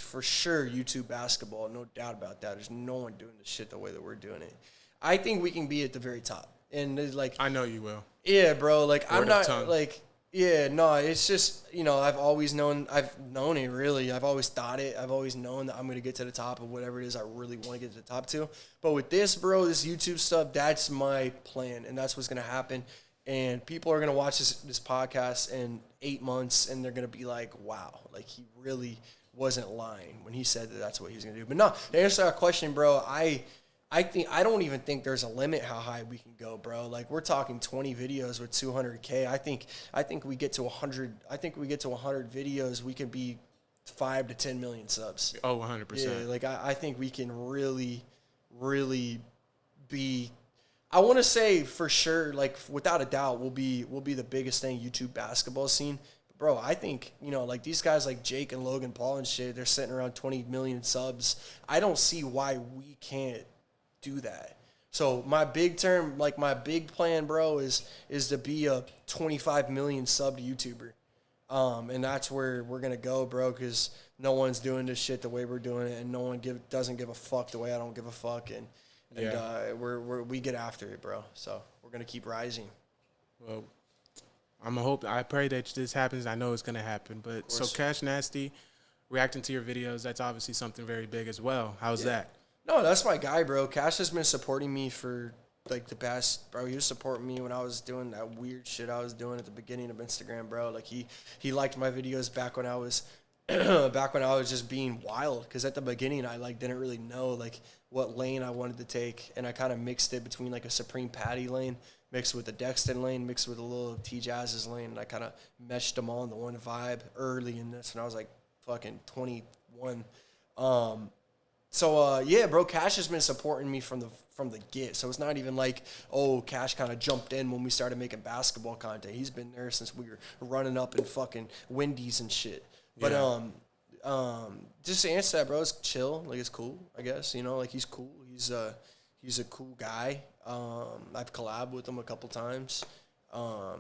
for sure YouTube basketball, no doubt about that. There's no one doing this shit the way that we're doing it. I think we can be at the very top, and it's like I know you will. Yeah, bro. Like Word I'm not tongue. like. Yeah, no, it's just, I've known it, really. I've always thought it. I've always known that I'm going to get to the top of whatever it is I really want to get to the top to. But with this, bro, this YouTube stuff, that's my plan, and that's what's going to happen. And people are going to watch this podcast in 8 months, and they're going to be like, wow, like he really wasn't lying when he said that that's what he's going to do. But no, to answer that question, bro, I don't even think there's a limit how high we can go, bro. Like we're talking 20 videos with 200K. I think we get to 100. I think we get to 100 videos, we can be 5 to 10 million subs. Oh, 100%. Yeah, like I think we can really, really be. I want to say for sure, like without a doubt, we'll be the biggest thing YouTube basketball scene. But bro, I think like these guys like Jake and Logan Paul and shit, they're sitting around 20 million subs. I don't see why we can't do that. So my big plan, bro, is to be a 25 million sub YouTuber, and that's where we're gonna go, bro. Because no one's doing this shit the way we're doing it, and no one doesn't give a fuck the way I don't give a fuck, and we get after it, bro. So we're gonna keep rising. Well, I pray that this happens. I know it's gonna happen. But so Cash Nasty, reacting to your videos, that's obviously something very big as well. How's that? No, that's my guy, bro. Cash has been supporting me for, like, the past, bro. He was supporting me when I was doing that weird shit I was doing at the beginning of Instagram, bro. Like, he liked my videos back when I was just being wild. Because at the beginning, I, like, didn't really know, like, what lane I wanted to take. And I kind of mixed it between, like, a Supreme Patty lane mixed with a Dexton lane mixed with a little T-Jazz's lane. And I kind of meshed them all into one vibe early in this when I was, like, fucking 21. So yeah, bro, Cash has been supporting me from the get. So it's not even like, oh, Cash kind of jumped in when we started making basketball content. He's been there since we were running up in fucking Wendy's and shit. But just to answer that, bro, it's chill. Like it's cool, I guess. Like he's cool. He's a cool guy. I've collabed with him a couple times.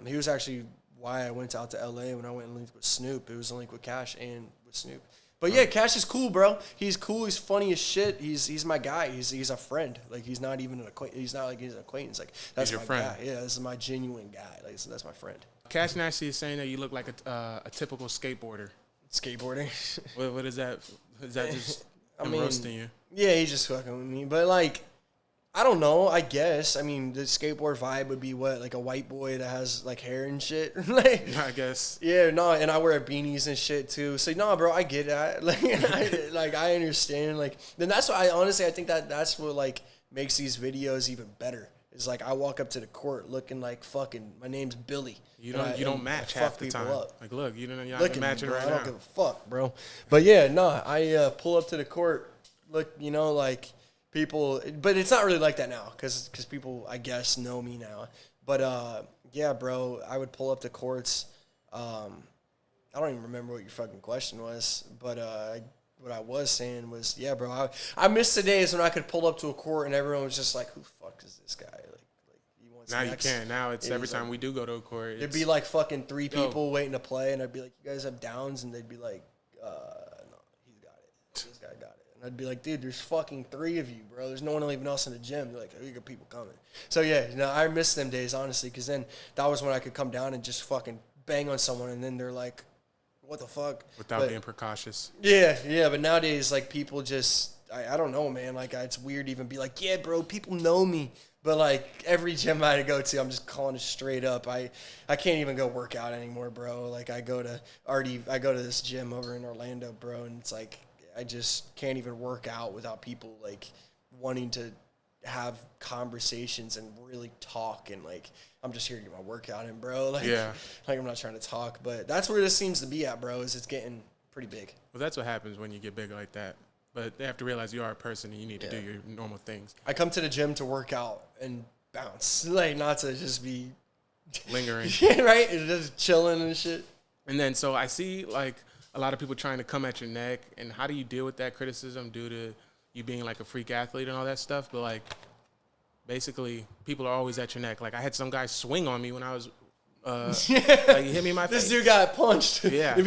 He was actually why I went out to LA when I went and linked with Snoop. It was a link with Cash and with Snoop. But yeah, Cash is cool, bro. He's cool. He's funny as shit. He's my guy. He's a friend. Like he's not even an acquaintance. He's not like he's an acquaintance. Like that's my friend. guy. Yeah, this is my genuine guy. Like so that's my friend. Cash Nasty is saying that you look like a typical skateboarder. Skateboarding. What is that? Is that just roasting you? Yeah, he's just fucking with me. But like, I don't know. I guess. I mean, the skateboard vibe would be what, like a white boy that has like hair and shit. Like, I guess. Yeah, no, and I wear beanies and shit too. So no, bro, I get that. Like, I understand. Like, then that's why I think that's what like makes these videos even better. It's like I walk up to the court looking like fucking my name's Billy. You don't match half the time. Up. Like, look, you're not matching right now. I don't give a fuck, bro. But yeah, no, I pull up to the court, look, like. People, but it's not really like that now because people, I guess, know me now. But yeah, bro, I would pull up to courts. I don't even remember what your fucking question was, but what I was saying was, yeah, bro, I miss the days when I could pull up to a court and everyone was just like, who the fuck is this guy? Like he wants now next? You can't. Now it's every time we do go to a court. There'd be like fucking 3 people waiting to play, and I'd be like, you guys have downs? And they'd be like, no, he's got it. This guy got it. I'd be like, dude, there's fucking 3 of you, bro. There's no one even else in the gym. They're like, oh, you got people coming. So, yeah, I miss them days, honestly, because then that was when I could come down and just fucking bang on someone, and then they're like, what the fuck? Without being precautious. Yeah, but nowadays, like, people just, I don't know, man. Like, it's weird to even be like, yeah, bro, people know me. But, like, every gym I go to, I'm just calling it straight up. I can't even go work out anymore, bro. Like, I go to this gym over in Orlando, bro, and it's like, I just can't even work out without people, like, wanting to have conversations and really talk. And, like, I'm just here to get my workout in, bro. Like, yeah. Like, I'm not trying to talk. But that's where this seems to be at, bro, is it's getting pretty big. Well, that's what happens when you get big like that. But they have to realize you are a person and you need to do your normal things. I come to the gym to work out and bounce. Like, not to just be... lingering. Right? And just chilling and shit. And then, so I see, like... a lot of people trying to come at your neck, and how do you deal with that criticism due to, you being like a freak athlete and all that stuff, but like basically people are always at your neck. Like I had some guy swing on me when I was like he hit me in my face. This dude got punched. Yeah. But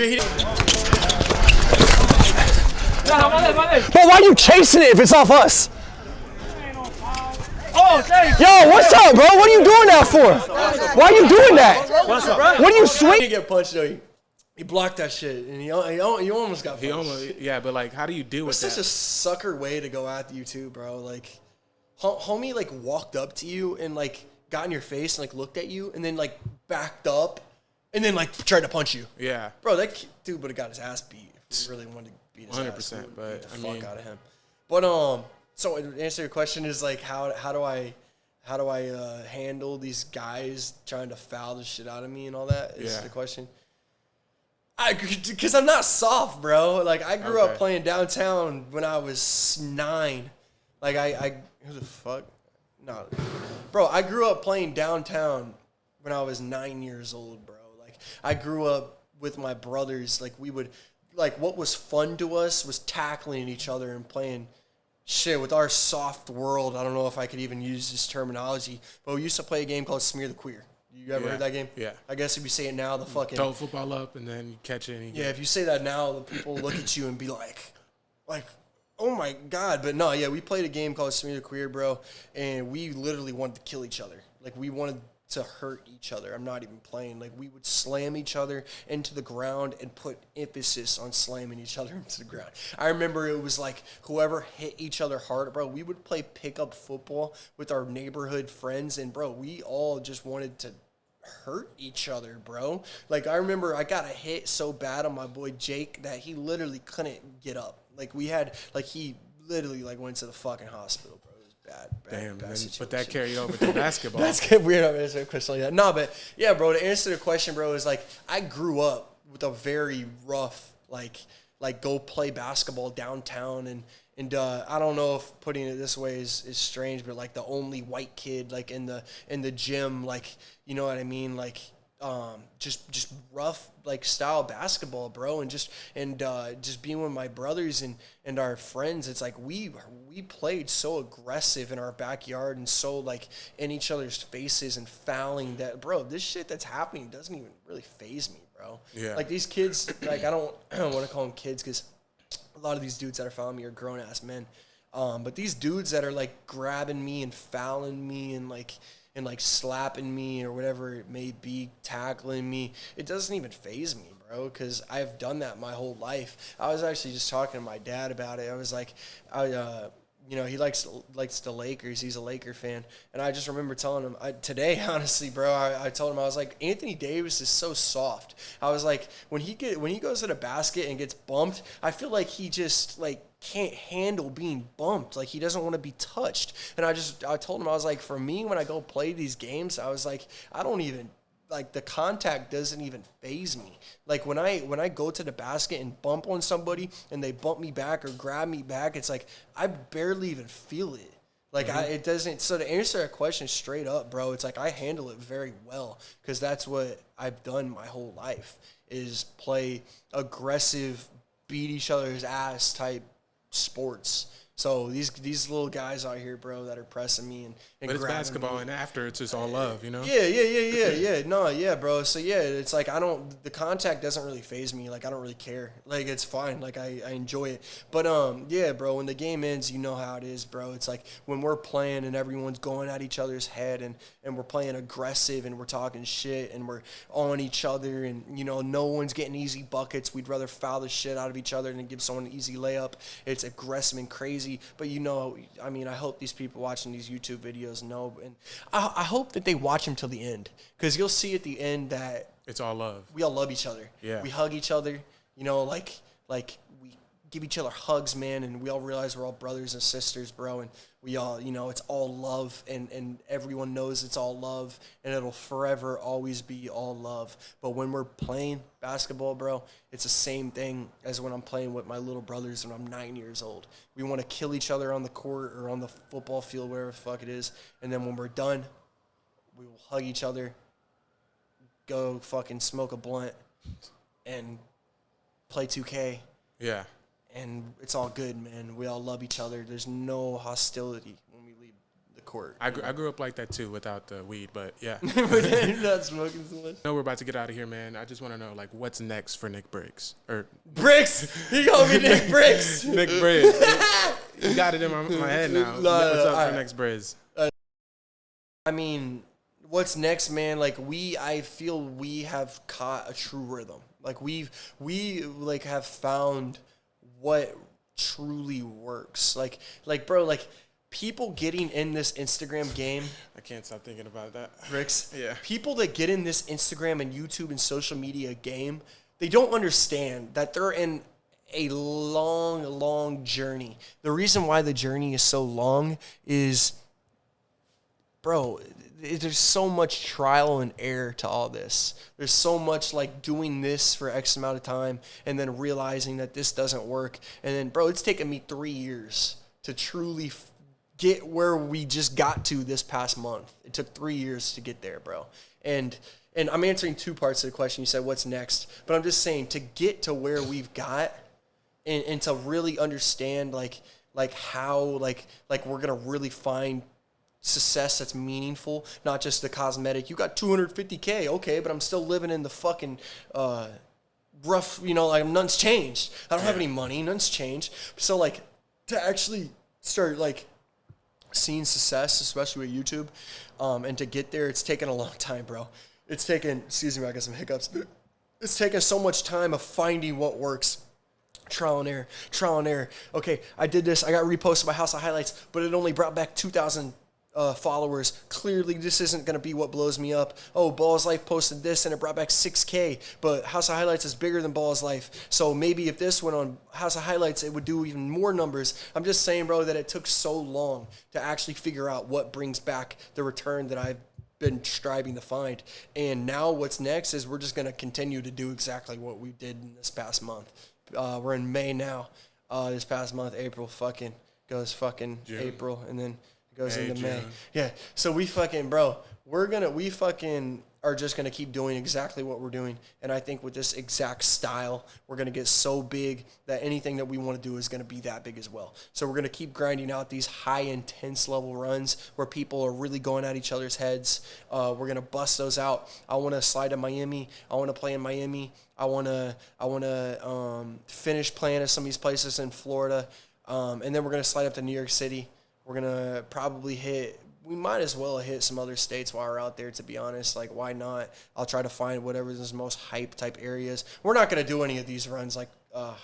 why are you chasing it if it's off us? Yo, what's up, bro? What are you doing that for? Why are you doing that? What's up, bro? What are you swinging? He get punched though. He blocked that shit, and he almost got punched. Yeah, but like, how do you deal with that? It's such a sucker way to go at you too, bro. Like, homie, like walked up to you and like got in your face and like looked at you, and then like backed up, and then like tried to punch you. Yeah, bro, that dude would have got his ass beat if he really wanted to beat his 100%, ass. but I mean, fuck out of him. But so to answer your question is like how do I handle these guys trying to foul the shit out of me and all that is the question. Because I'm not soft, bro. Like, I grew up playing downtown when I was 9. Like, who the fuck? No. Bro, I grew up playing downtown when I was 9 years old, bro. Like, I grew up with my brothers. Like, we would, like, what was fun to us was tackling each other and playing shit with our soft world. I don't know if I could even use this terminology, but we used to play a game called Smear the Queer. You ever heard that game? Yeah. I guess if you say it now, the fucking... Throw football up and then you catch it. And you if you say that now, the people look at you and be like, oh my God. But no, yeah, we played a game called Smear the Queer, bro, and we literally wanted to kill each other. Like, we wanted to hurt each other. I'm not even playing. Like, we would slam each other into the ground and put emphasis on slamming each other into the ground. I remember it was like whoever hit each other hard, bro, we would play pickup football with our neighborhood friends, and, bro, we all just wanted to hurt each other, bro. Like, I remember I got a hit so bad on my boy Jake that he literally couldn't get up. Like, we had, like, he literally, like, went to the fucking hospital, bro. It was bad. Damn, bad situation. but that carried over to basketball. That's kind of weird. I'm answering a question like that. No, but yeah, bro, to answer the question, bro, is like, I grew up with a very rough, like go play basketball downtown, and I don't know if putting it this way is strange, but like the only white kid like in the gym, like, you know what I mean, like just rough like style basketball, bro, and just being with my brothers and our friends. It's like we played so aggressive in our backyard and so like in each other's faces and fouling that, bro, this shit that's happening doesn't even really faze me, bro. Yeah. Like these kids, like I don't want to call them kids because a lot of these dudes that are fouling me are grown ass men. But these dudes that are like grabbing me and fouling me and like slapping me or whatever it may be, tackling me, it doesn't even faze me, bro, because I've done that my whole life. I was actually just talking to my dad about it. I was like, you know, he likes the Lakers. He's a Laker fan. And I just remember telling him today, honestly, bro, I told him, I was like, Anthony Davis is so soft. I was like, when he goes to the basket and gets bumped, I feel like he just like can't handle being bumped. Like he doesn't want to be touched. And I told him, I was like, for me, when I go play these games, I was like, I don't even, like the contact doesn't even faze me. Like when I go to the basket and bump on somebody and they bump me back or grab me back, it's like I barely even feel it. Like it doesn't. So to answer that question straight up, bro, it's like I handle it very well because that's what I've done my whole life is play aggressive, beat each other's ass type sports. So these little guys out here, bro, that are pressing me and but it's basketball, and after it's just all love, you know? Yeah. No, yeah, bro. So yeah, it's like the contact doesn't really faze me. Like I don't really care. Like it's fine. Like I enjoy it. But yeah, bro, when the game ends, you know how it is, bro. It's like when we're playing and everyone's going at each other's head and we're playing aggressive and we're talking shit and we're on each other and, you know, no one's getting easy buckets. We'd rather foul the shit out of each other than give someone an easy layup. It's aggressive and crazy. But you know, I mean, I hope these people watching these YouTube videos know, and I hope that they watch them till the end, because you'll see at the end that it's all love. We all love each other. Yeah, we hug each other. You know, like we give each other hugs, man, and we all realize we're all brothers and sisters, bro, and we all, you know, it's all love, and everyone knows it's all love, and it'll forever always be all love. But when we're playing basketball, bro, it's the same thing as when I'm playing with my little brothers when I'm 9 years old. We want to kill each other on the court or on the football field, wherever the fuck it is, and then when we're done, we will hug each other, go fucking smoke a blunt, and play 2K. Yeah. and it's all good, man. We all love each other. There's no hostility when we leave the court. I grew up like that too without the weed, but yeah. But then you're not smoking so much. No, we're about to get out of here, man. I just want to know, like, what's next for Nick Briggs? Or Bricks! He called me Nick Bricks! Nick Briggs. You got it in my head now. What's up for next, Briz? I mean, what's next, man? Like I feel we have caught a true rhythm. Like we like have found what truly works. Like bro, like people getting in this Instagram game. I can't stop thinking about that. Bricks. Yeah. People that get in this Instagram and YouTube and social media game, they don't understand that they're in a long journey. The reason why the journey is so long is, bro, there's so much trial and error to all this. There's so much like doing this for X amount of time and then realizing that this doesn't work. And then, bro, it's taken me 3 years to truly get where we just got to this past month. It took 3 years to get there, bro. And I'm answering two parts of the question. You said, what's next? But I'm just saying, to get to where we've got and to really understand like how like we're gonna really find success that's meaningful, not just the cosmetic. You got 250K, okay, but I'm still living in the fucking rough, like nothing's changed. I don't have any money, nothing's changed. So like to actually start like seeing success, especially with YouTube, and to get there, it's taken a long time, bro. It's taken, excuse me, I got some hiccups. It's taken so much time of finding what works. Trial and error. Okay, I did this. I got reposted by House of Highlights, but it only brought back 2,000 followers. Clearly, this isn't going to be what blows me up. Oh, Balls Life posted this, and it brought back 6K, but House of Highlights is bigger than Balls Life. So maybe if this went on House of Highlights, it would do even more numbers. I'm just saying, bro, that it took so long to actually figure out what brings back the return that I've been striving to find. And now what's next is we're just going to continue to do exactly what we did in this past month. We're in May now. This past month, April goes June. April, and then it goes into May. Yeah. So we are just gonna keep doing exactly what we're doing. And I think with this exact style, we're gonna get so big that anything that we want to do is gonna be that big as well. So we're gonna keep grinding out these high intense level runs where people are really going at each other's heads. We're gonna bust those out. I want to slide to Miami. I want to play in Miami. I want to finish playing at some of these places in Florida. And then we're gonna slide up to New York City. We're gonna probably we might as well hit some other states while we're out there, to be honest. Like, why not? I'll try to find whatever is most hype type areas. We're not going to do any of these runs like, I'm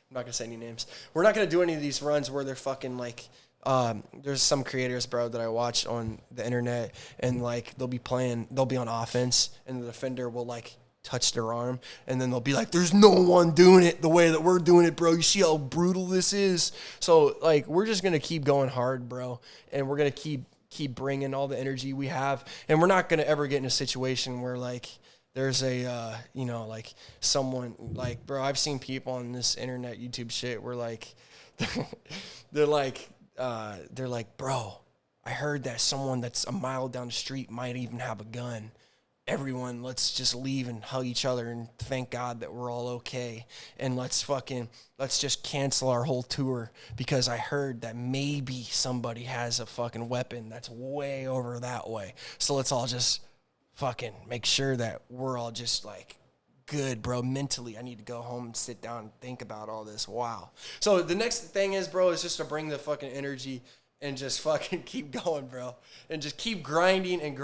not going to say any names. We're not going to do any of these runs where they're fucking like, there's some creators, bro, that I watch on the internet, and like they'll be on offense, and the defender will like touch their arm, and then they'll be like, there's no one doing it the way that we're doing it, bro. You see how brutal this is? So like, we're just going to keep going hard, bro, and we're going to keep bringing all the energy we have, and we're not going to ever get in a situation where like there's a like someone like, bro, I've seen people on this internet YouTube shit where like they're like bro, I heard that someone that's a mile down the street might even have a gun. Everyone, let's just leave and hug each other and thank God that we're all okay. And let's just cancel our whole tour because I heard that maybe somebody has a fucking weapon that's way over that way. So let's all just fucking make sure that we're all just like good, bro. Mentally, I need to go home and sit down and think about all this. Wow. So the next thing is, bro, is just to bring the fucking energy and just fucking keep going, bro. And just keep grinding and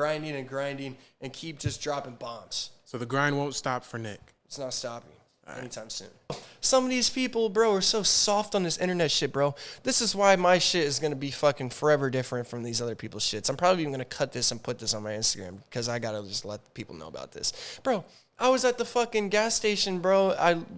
keep just dropping bombs. So the grind won't stop for Nick. It's not stopping anytime soon. Some of these people, bro, are so soft on this internet shit, bro. This is why my shit is going to be fucking forever different from these other people's shits. I'm probably even going to cut this and put this on my Instagram because I got to just let people know about this. Bro, I was at the fucking gas station, bro.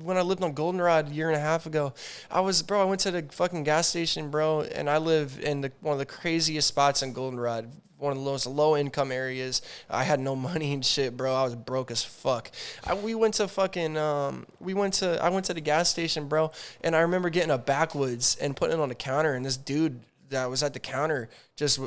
When I lived on Goldenrod a year and a half ago, I went to the fucking gas station, bro, and I live in one of the craziest spots in Goldenrod, one of the most low-income areas. I had no money and shit, bro. I was broke as fuck. I went to the gas station, bro, and I remember getting a backwoods and putting it on the counter, and this dude that was at the counter just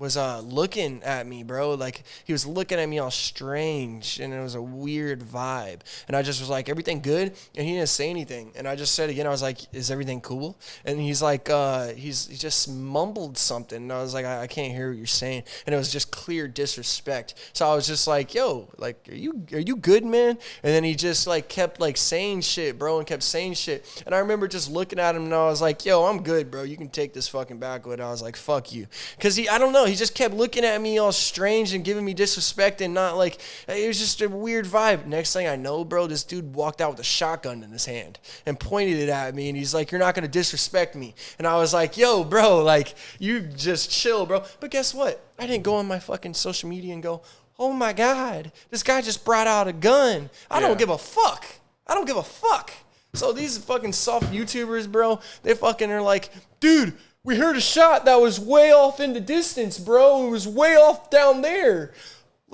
was looking at me, bro. Like, he was looking at me all strange, and it was a weird vibe. And I just was like, everything good? And he didn't say anything. And I just said again, I was like, is everything cool? And he's like, he just mumbled something. And I was like, I can't hear what you're saying. And it was just clear disrespect. So I was just like, yo, like, are you good, man? And then he just like kept like saying shit, bro, and kept saying shit. And I remember just looking at him, and I was like, yo, I'm good, bro. You can take this fucking backwood. I was like, fuck you. Because I don't know. He just kept looking at me all strange and giving me disrespect and not like, it was just a weird vibe. Next thing I know, bro, this dude walked out with a shotgun in his hand and pointed it at me. And he's like, you're not going to disrespect me. And I was like, yo, bro, like, you just chill, bro. But guess what? I didn't go on my fucking social media and go, oh my God, this guy just brought out a gun. I don't give a fuck. I don't give a fuck. So these fucking soft YouTubers, bro, they fucking are like, dude, we heard a shot that was way off in the distance, bro. It was way off down there.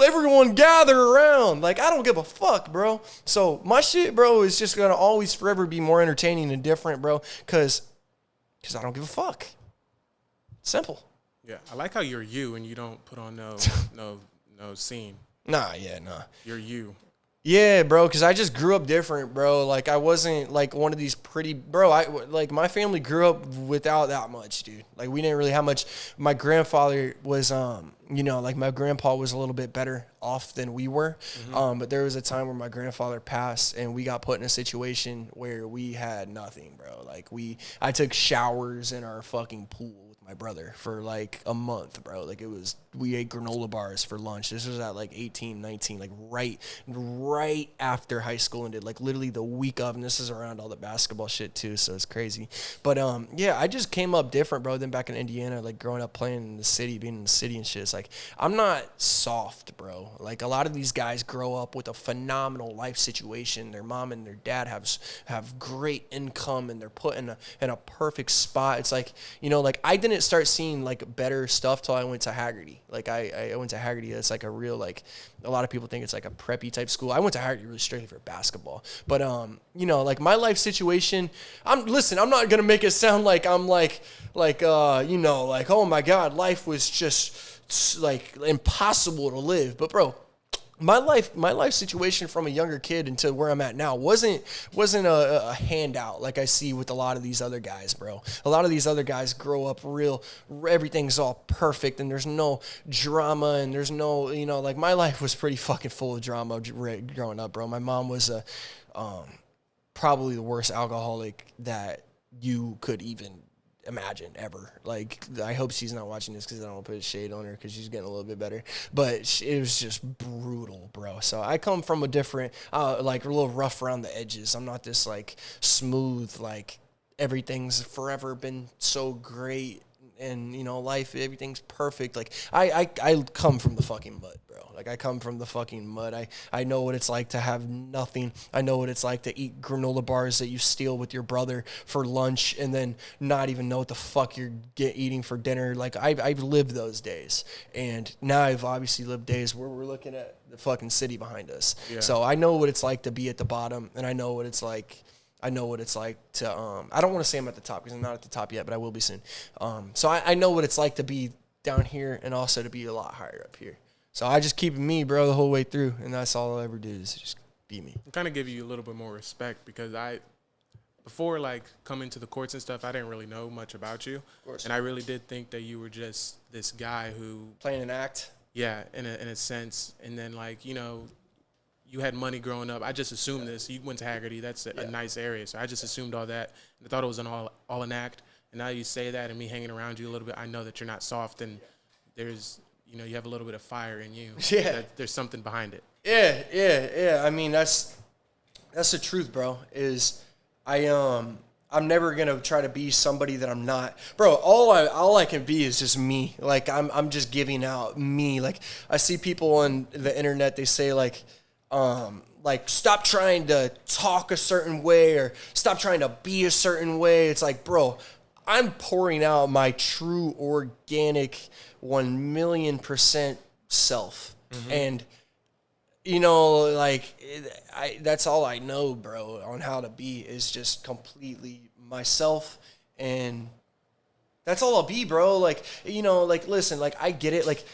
Everyone gather around. Like, I don't give a fuck, bro. So my shit, bro, is just going to always forever be more entertaining and different, bro, because I don't give a fuck. Simple. Yeah, I like how you're you and you don't put on no scene. Nah. You're you. Yeah, bro, because I just grew up different, bro. Like, I wasn't, like, one of these pretty... Bro, like, my family grew up without that much, dude. Like, we didn't really have much. My grandfather was, you know, like, my grandpa was a little bit better off than we were. Mm-hmm. But there was a time where my grandfather passed, and we got put in a situation where we had nothing, bro. Like, I took showers in our fucking pool with my brother for, like, a month, bro. Like, we ate granola bars for lunch. This was at, like, 18, 19, like, right after high school ended, like, literally the week of, and this is around all the basketball shit, too, so it's crazy. But, yeah, I just came up different, bro, than back in Indiana, like, growing up playing in the city, being in the city and shit. It's like, I'm not soft, bro. Like, a lot of these guys grow up with a phenomenal life situation. Their mom and their dad have great income, and they're put in a perfect spot. It's like, you know, like, I didn't start seeing, like, better stuff till I went to Haggerty. Like, I went to Haggerty. It's like a real, like, a lot of people think it's like a preppy type school. I went to Haggerty really strictly for basketball. But, you know, like, my life situation, I'm not going to make it sound like I'm like, you know, like, oh my God, life was just like impossible to live. But, bro, my life situation from a younger kid until where I'm at now wasn't a handout like I see with a lot of these other guys, bro. A lot of these other guys grow up everything's all perfect, and there's no drama, and there's no, you know, like, my life was pretty fucking full of drama growing up, bro. My mom was probably the worst alcoholic that you could even imagine ever. Like, I hope she's not watching this because I don't want to put a shade on her because she's getting a little bit better. But it was just brutal, bro. So I come from a different, like, a little rough around the edges. I'm not this, like, smooth, like, everything's forever been so great and, you know, life, everything's perfect. Like, I come from the fucking mud, bro. Like, I come from the fucking mud. I know what it's like to have nothing. I know what it's like to eat granola bars that you steal with your brother for lunch and then not even know what the fuck you're eating for dinner. Like, I've lived those days. And now I've obviously lived days where we're looking at the fucking city behind us. Yeah. So I know what it's like to be at the bottom, and I know what it's like to, I don't want to say I'm at the top because I'm not at the top yet, but I will be soon. So I know what it's like to be down here and also to be a lot higher up here. So I just keep me, bro, the whole way through, and that's all I'll ever do is just be me. I'm kind of give you a little bit more respect because before, like, coming to the courts and stuff, I didn't really know much about you. Of course. And I really did think that you were just this guy who... Playing an act? Yeah, in a sense. And then, like, you know... You had money growing up. I just assumed this. You went to Haggerty. That's a nice area. So I just assumed all that. And I thought it was all an act. And now you say that and me hanging around you a little bit, I know that you're not soft and there's, you know, you have a little bit of fire in you. Yeah. There's something behind it. Yeah. I mean, that's the truth, bro, is I'm never going to try to be somebody that I'm not. Bro, all I can be is just me. Like, I'm just giving out me. Like, I see people on the internet, they say, like, stop trying to talk a certain way or stop trying to be a certain way. It's like, bro, I'm pouring out my true organic 1,000,000% self. Mm-hmm. And, you know, like, that's all I know, bro, on how to be is just completely myself. And That's all I'll be, bro. Like, you know, like, listen, like, I get it. Like,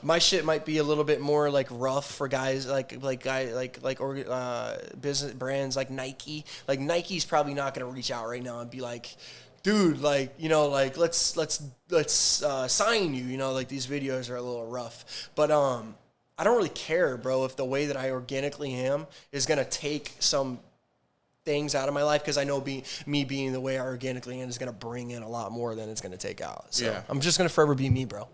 my shit might be a little bit more like rough for guys business brands like Nike. Like, Nike's probably not gonna reach out right now and be like, dude, like, you know, like, let's sign you. You know, like, these videos are a little rough, but I don't really care, bro, if the way that I organically am is gonna take some things out of my life, because I know me being the way I organically am is going to bring in a lot more than it's going to take out. So I'm just going to forever be me, bro.